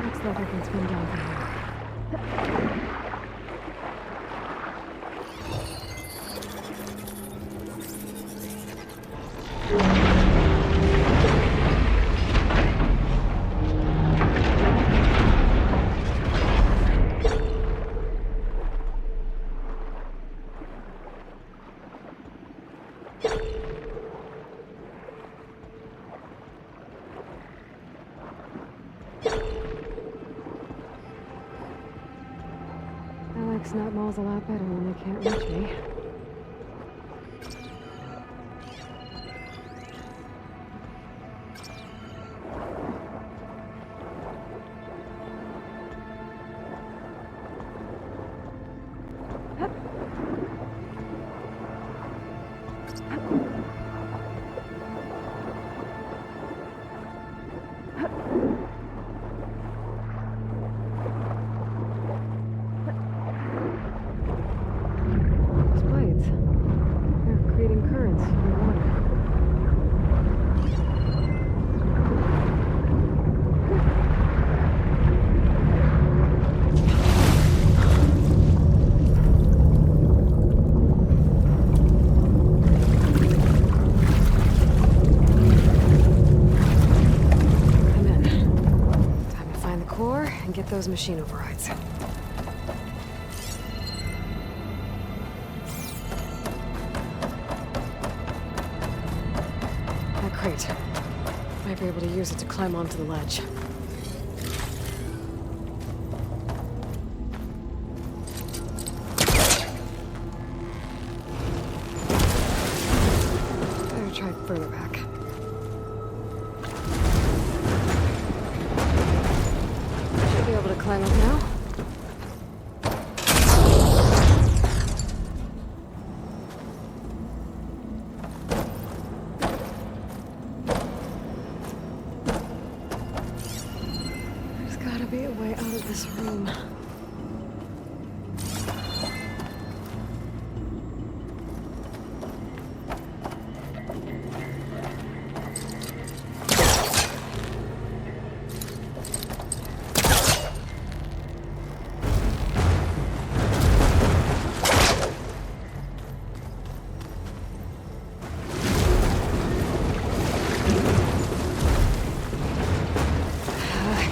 Looks like I can swim down from here. I like snot balls a lot better when they can't reach me. Those blades. They're creating currents in the water. I'm in. Time to find the core and get those machine overrides. That crate. Might be able to use it to climb onto the ledge. Better try further back. Should be able to climb up now. There's gotta be a way out of this room.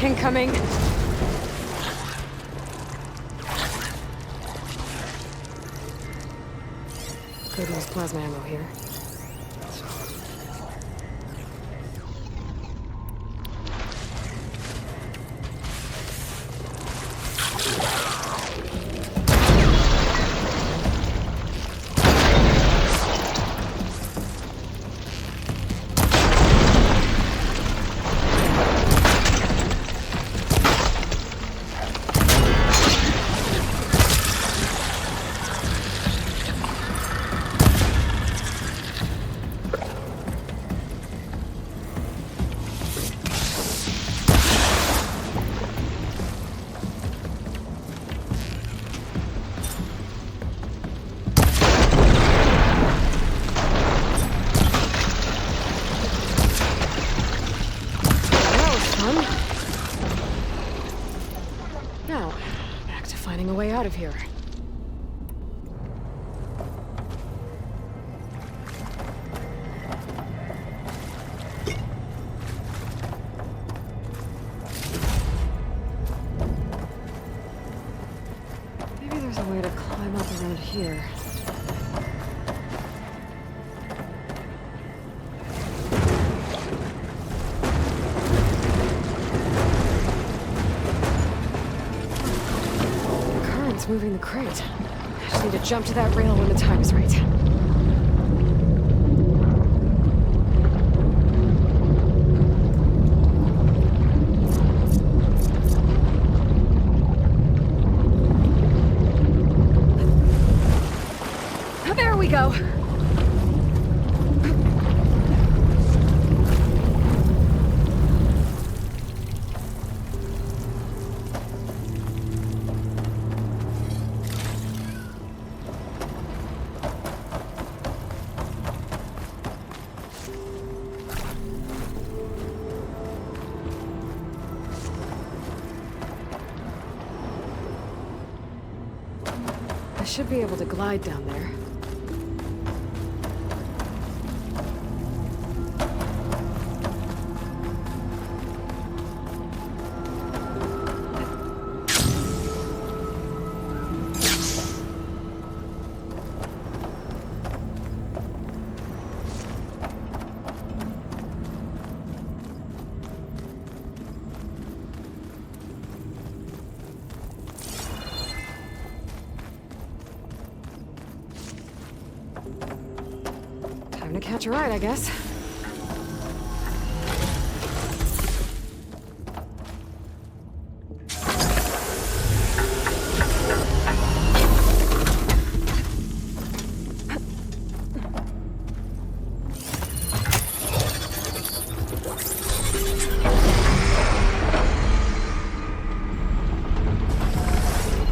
Incoming. Could use plasma ammo here. Now, back to finding a way out of here. Maybe there's a way to climb up around here. moving the crate. I just need to jump to that rail when the time is right. There we go. I should be able to glide down there. Time to catch a ride, I guess.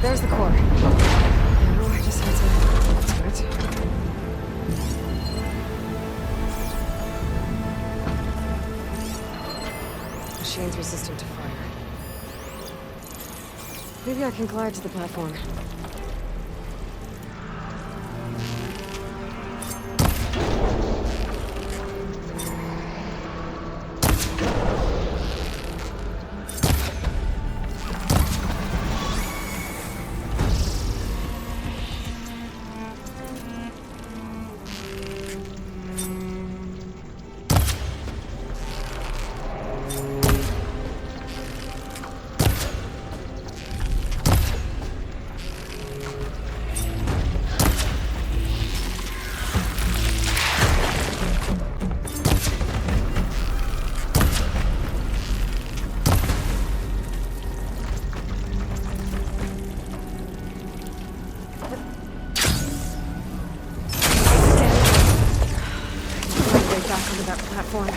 There's the core. Now I just had to do it. Machine's resistant to fire. Maybe I can glide to the platform. Back onto that platform.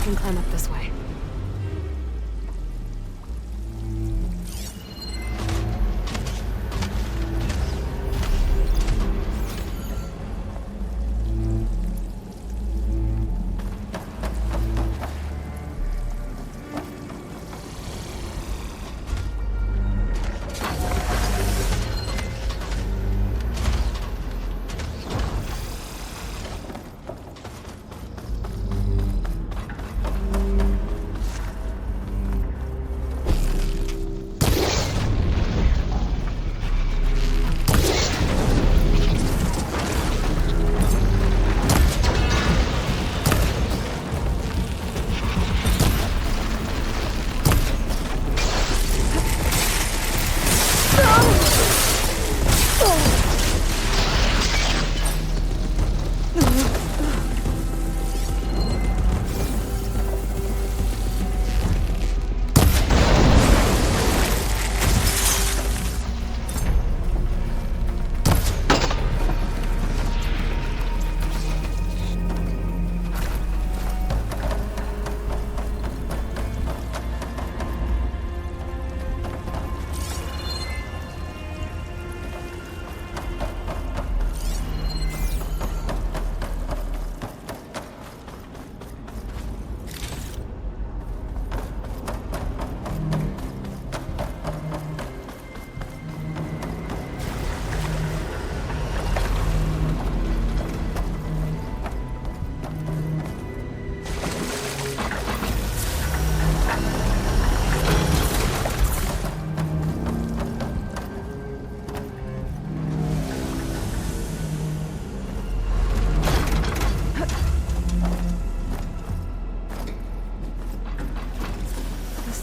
can climb up this way.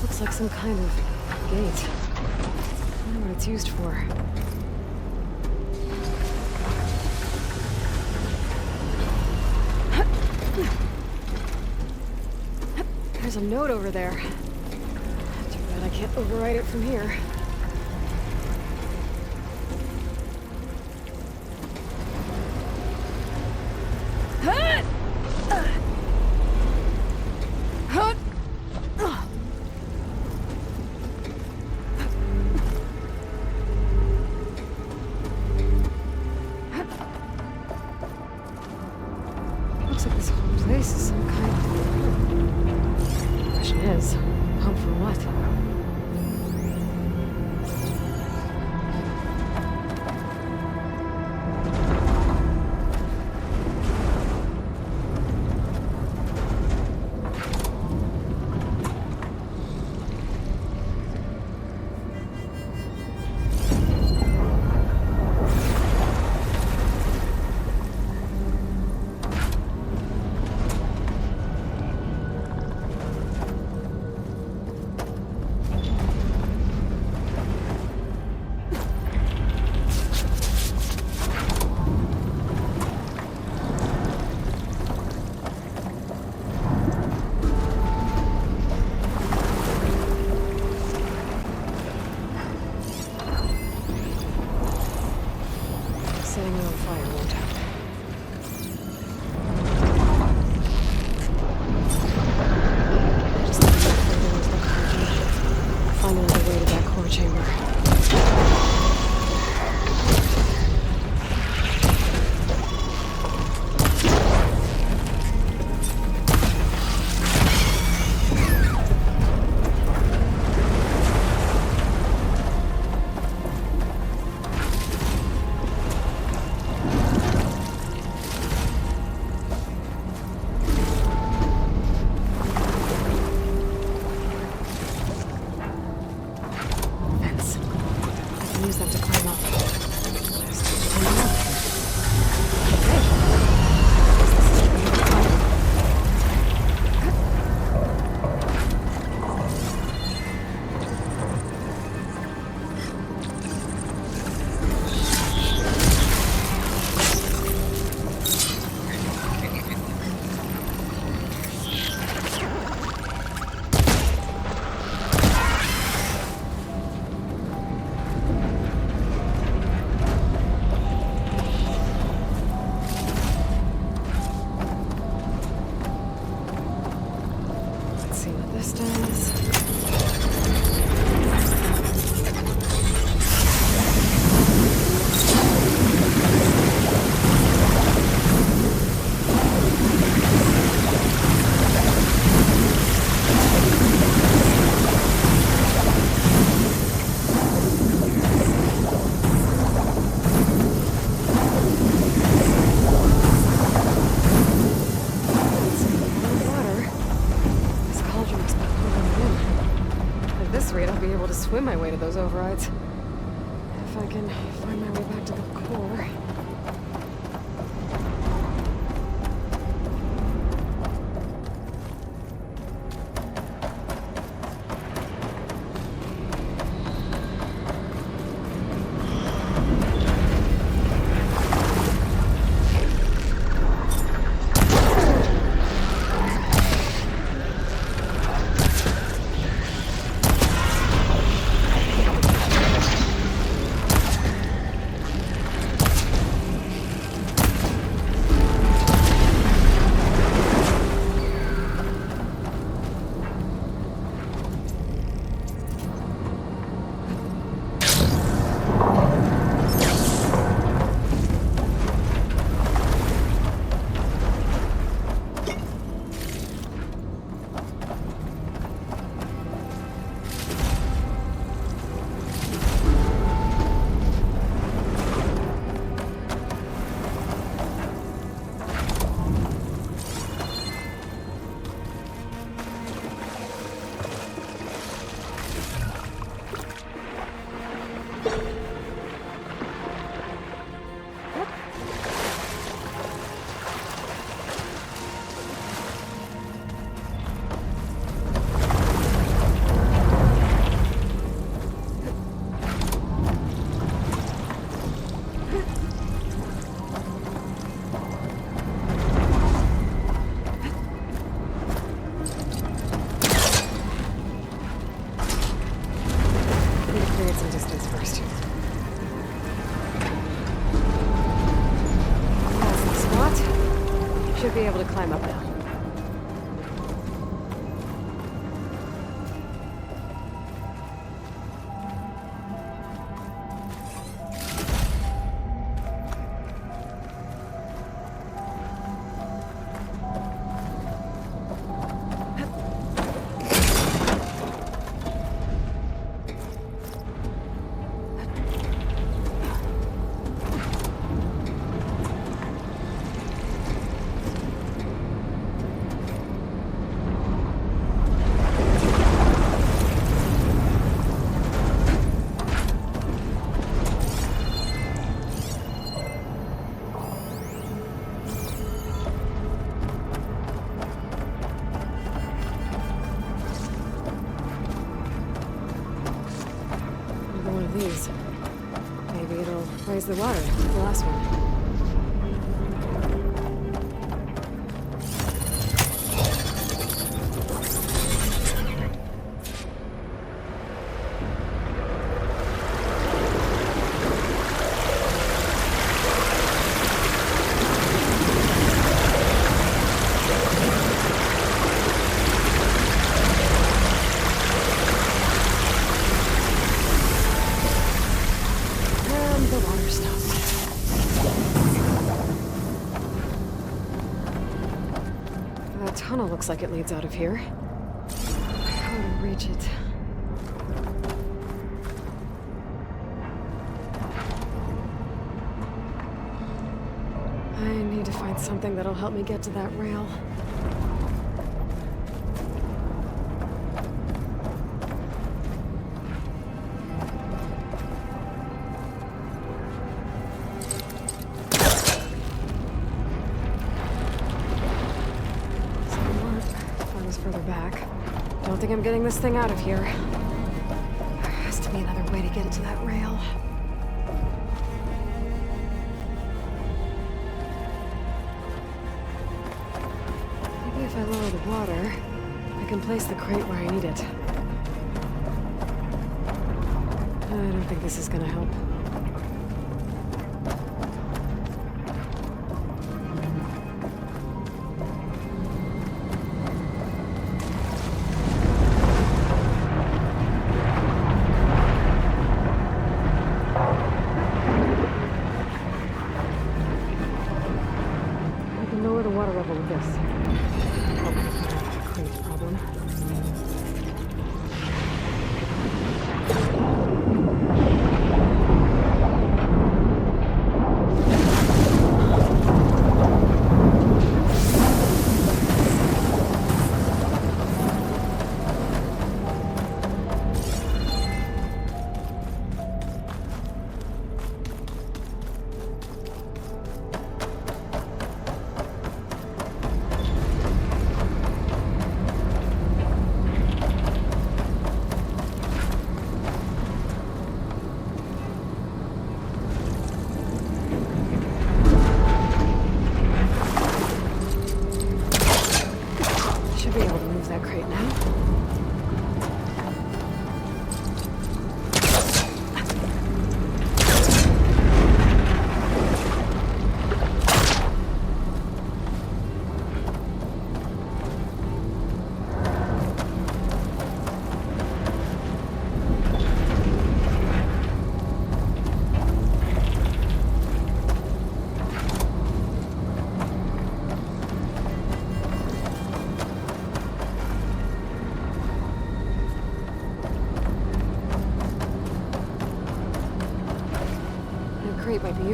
Looks like some kind of gate. I wonder what it's used for. There's a note over there. Too bad I can't override it from here. Looks like this whole place is some kind of pump. Question is, pump for what? swim my way to those overrides. If I can find my way back to the core. Be able to climb up now. These. Maybe it'll raise the water, like the last one. Tunnel looks like it leads out of here. How to reach it? I need to find something that'll help me get to that rail. I think I'm getting this thing out of here. There has to be another way to get it to that rail. Maybe if I lower the water, I can place the crate where I need it. I don't think this is gonna help.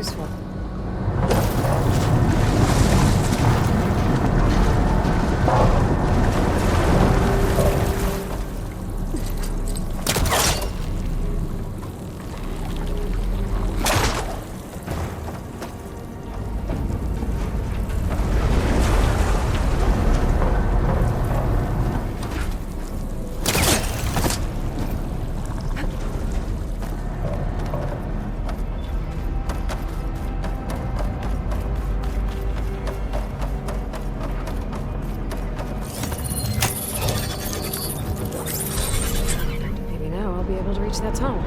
useful. That tunnel.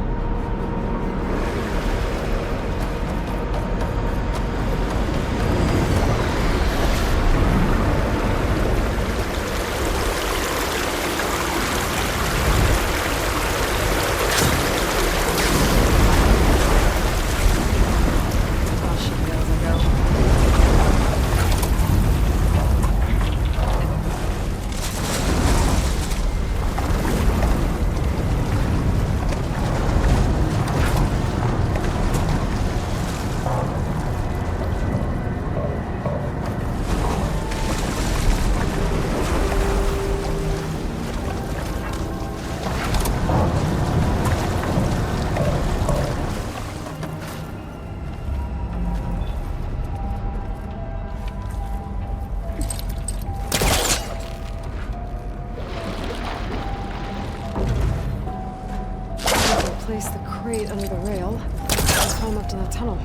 Place the crate under the rail and climb up to the tunnel.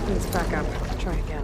Let's back up. Try again.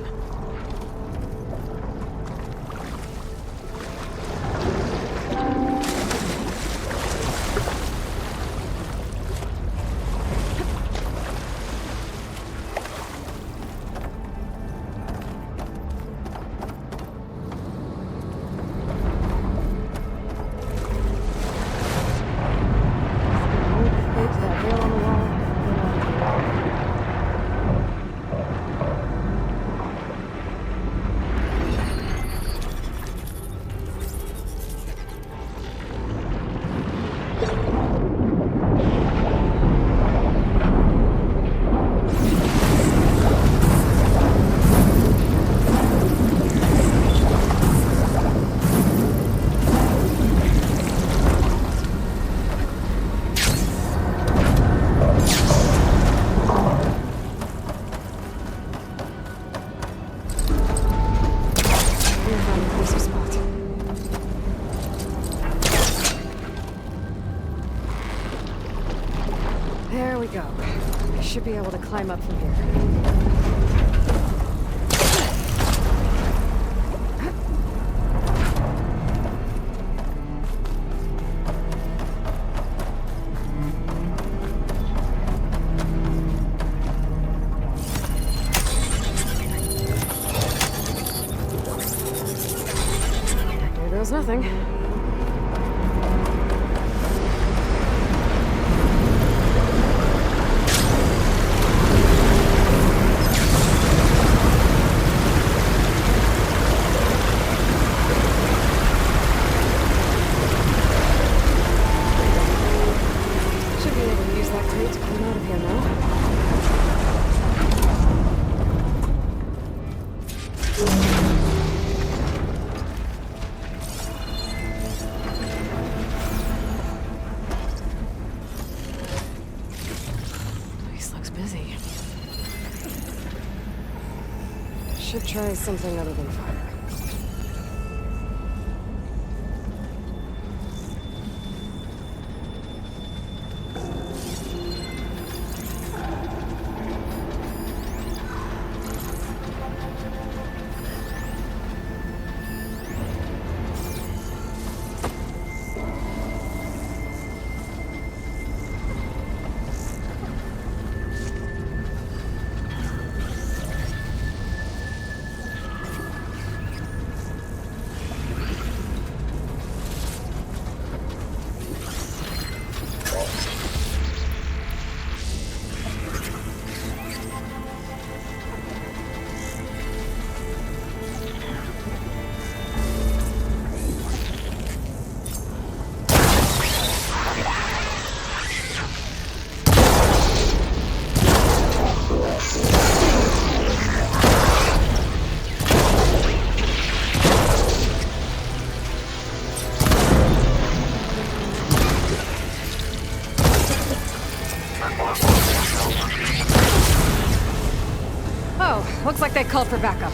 There we go. I should be able to climb up from here. Here goes nothing. Should try something other than fire. So, looks like they called for backup.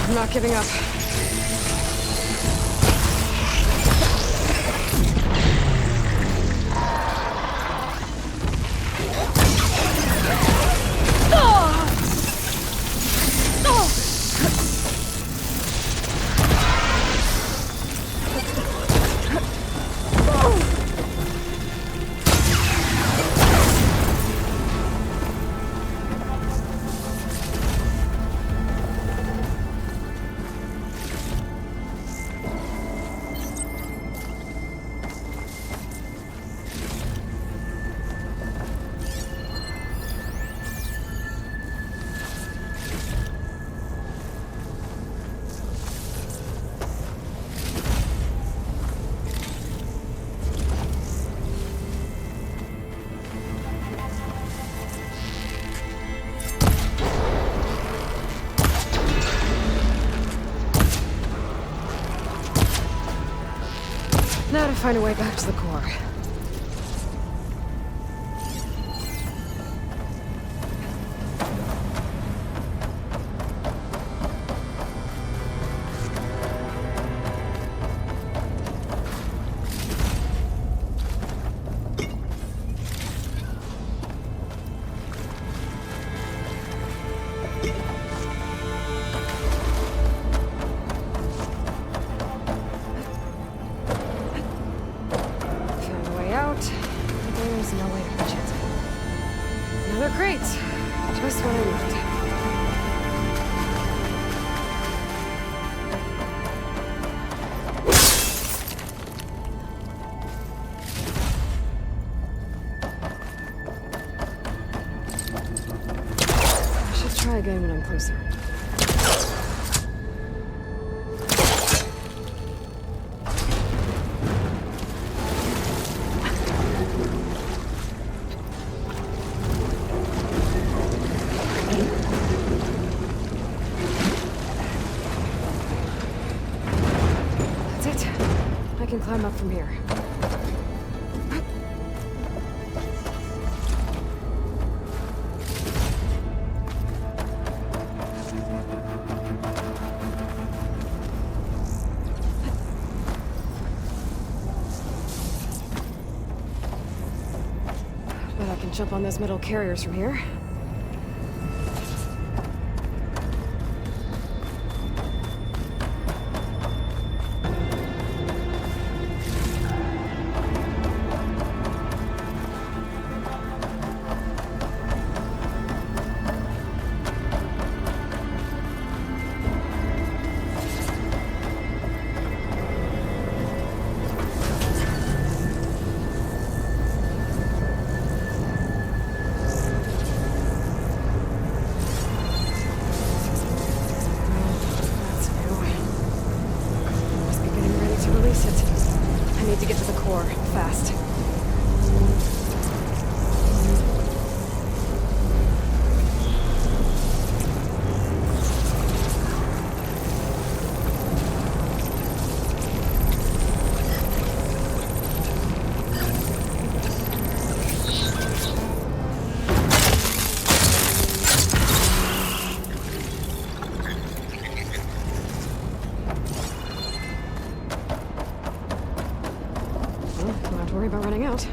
I'm not giving up. Now to find a way back to the core. There's no way to reach it. Another crate. Just what I needed. I should try again when I'm closer. I can climb up from here. But I can jump on those metal carriers from here. I need to get to the core, fast. Don't have to worry about running out.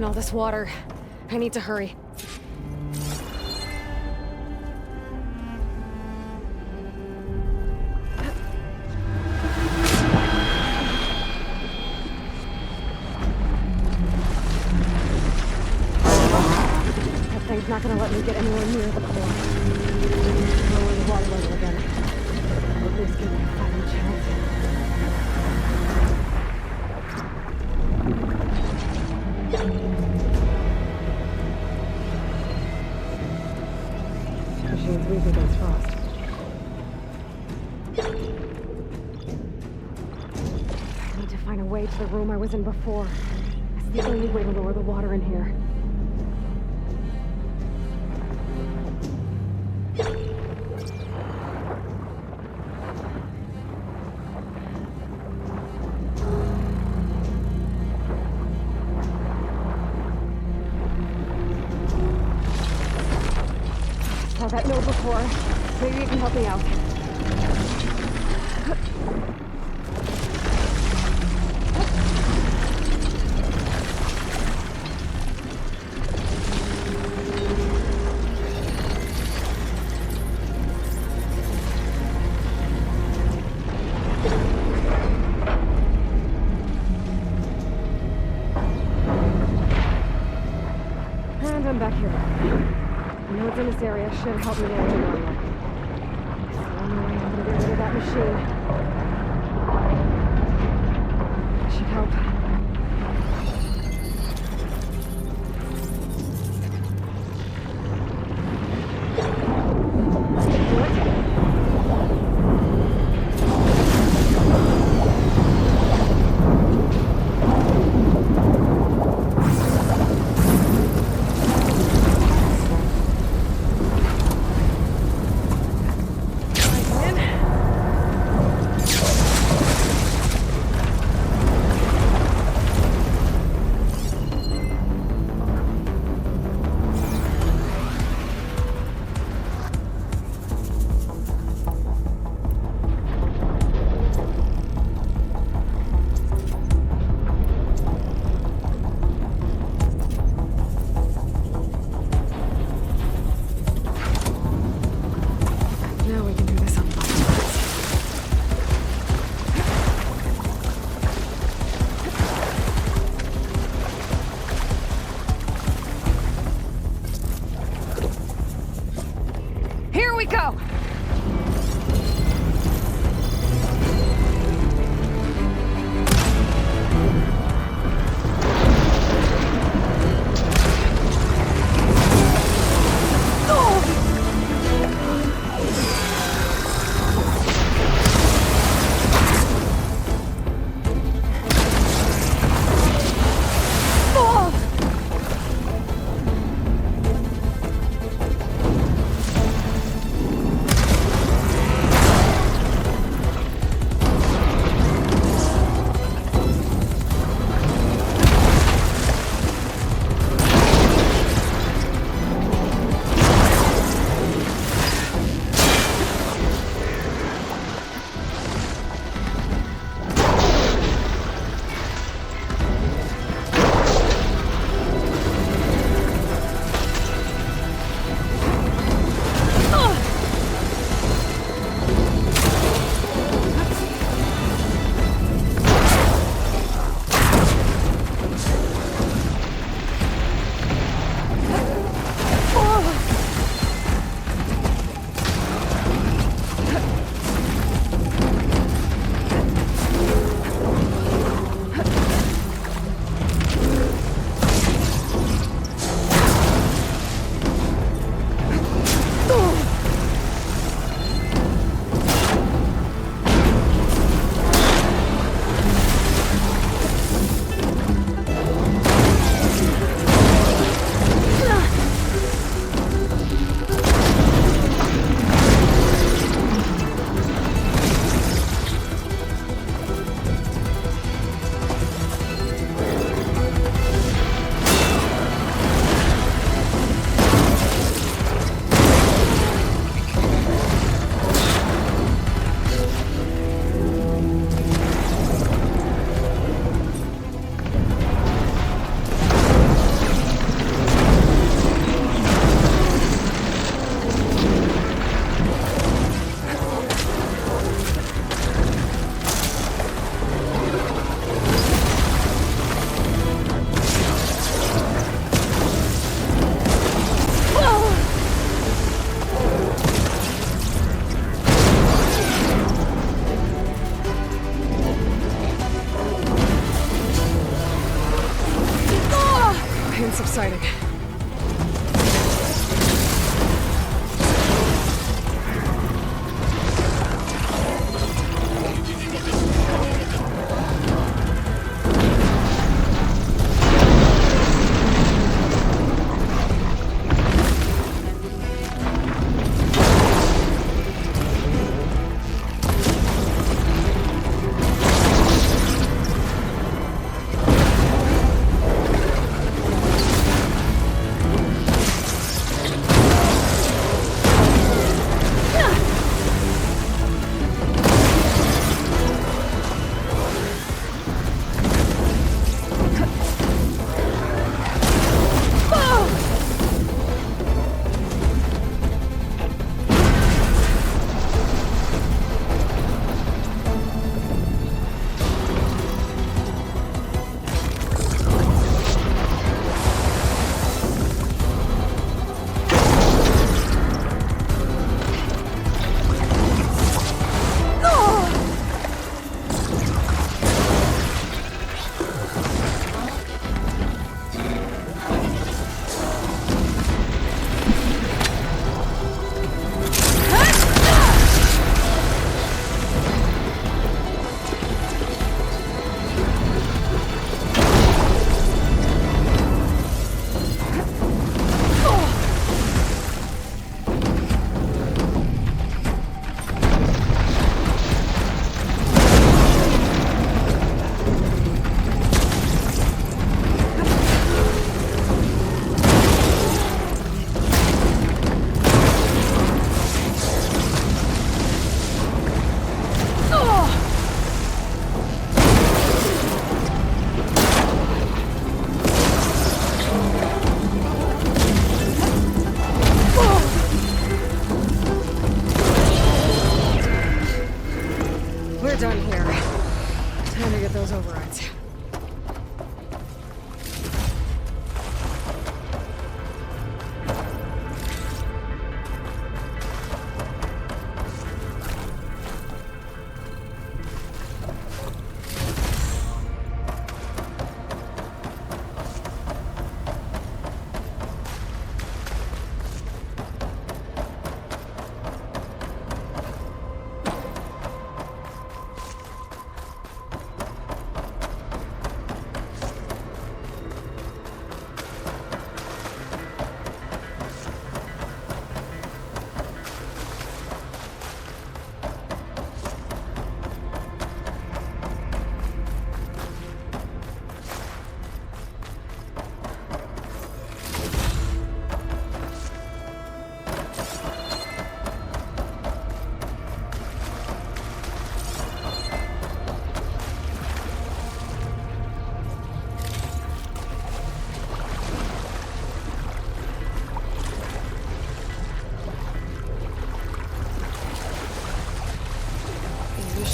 all this water. I need to hurry. That thing's not gonna let me get anywhere near the core. Lower the water level again. At least give me a fighting chance. Machine's weak against frost. I need to find a way to the room I was in before. It's the only way to lower the water in here. Saw that note before. Maybe you can help me out. And I'm back here. Nodes in this area should help me get into Mario. It's the only way I'm gonna get rid of that machine. That should help. Now we can do this on fire. Here we go!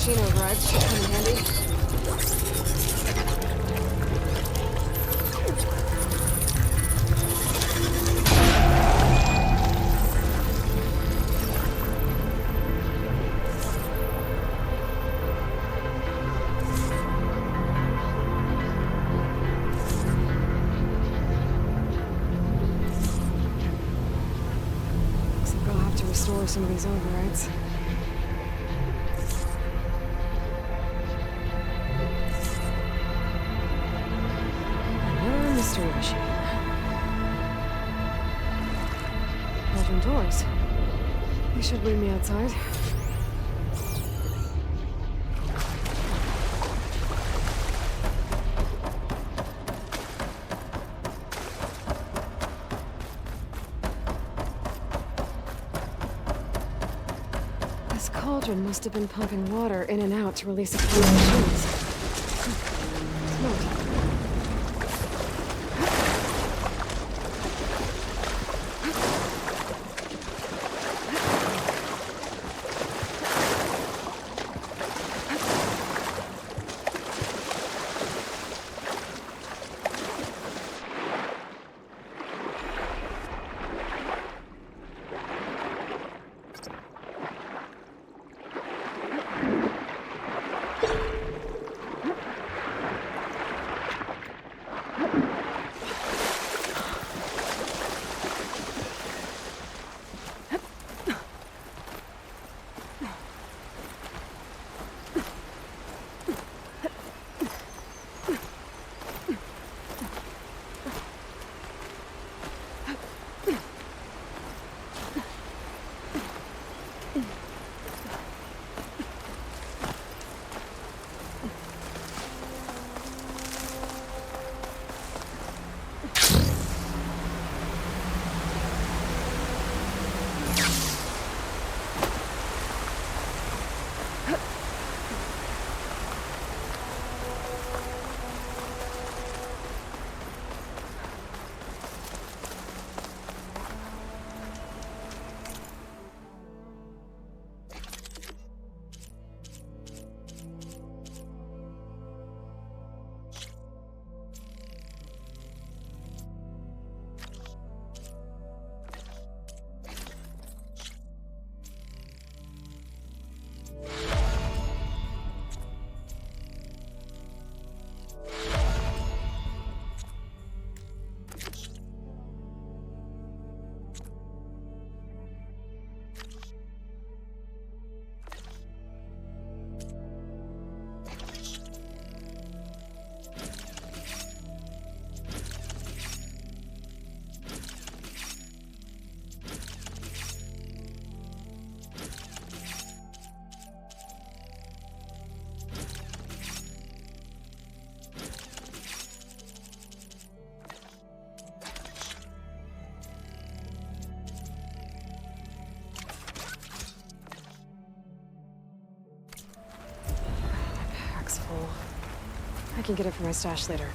machine overrides should come in handy. Looks like I'll have to restore some of these overrides. Mystery machine. Cauldron doors. They should lead me outside. This cauldron must have been pumping water in and out to release a few machines. Smart. I can get it from my stash later.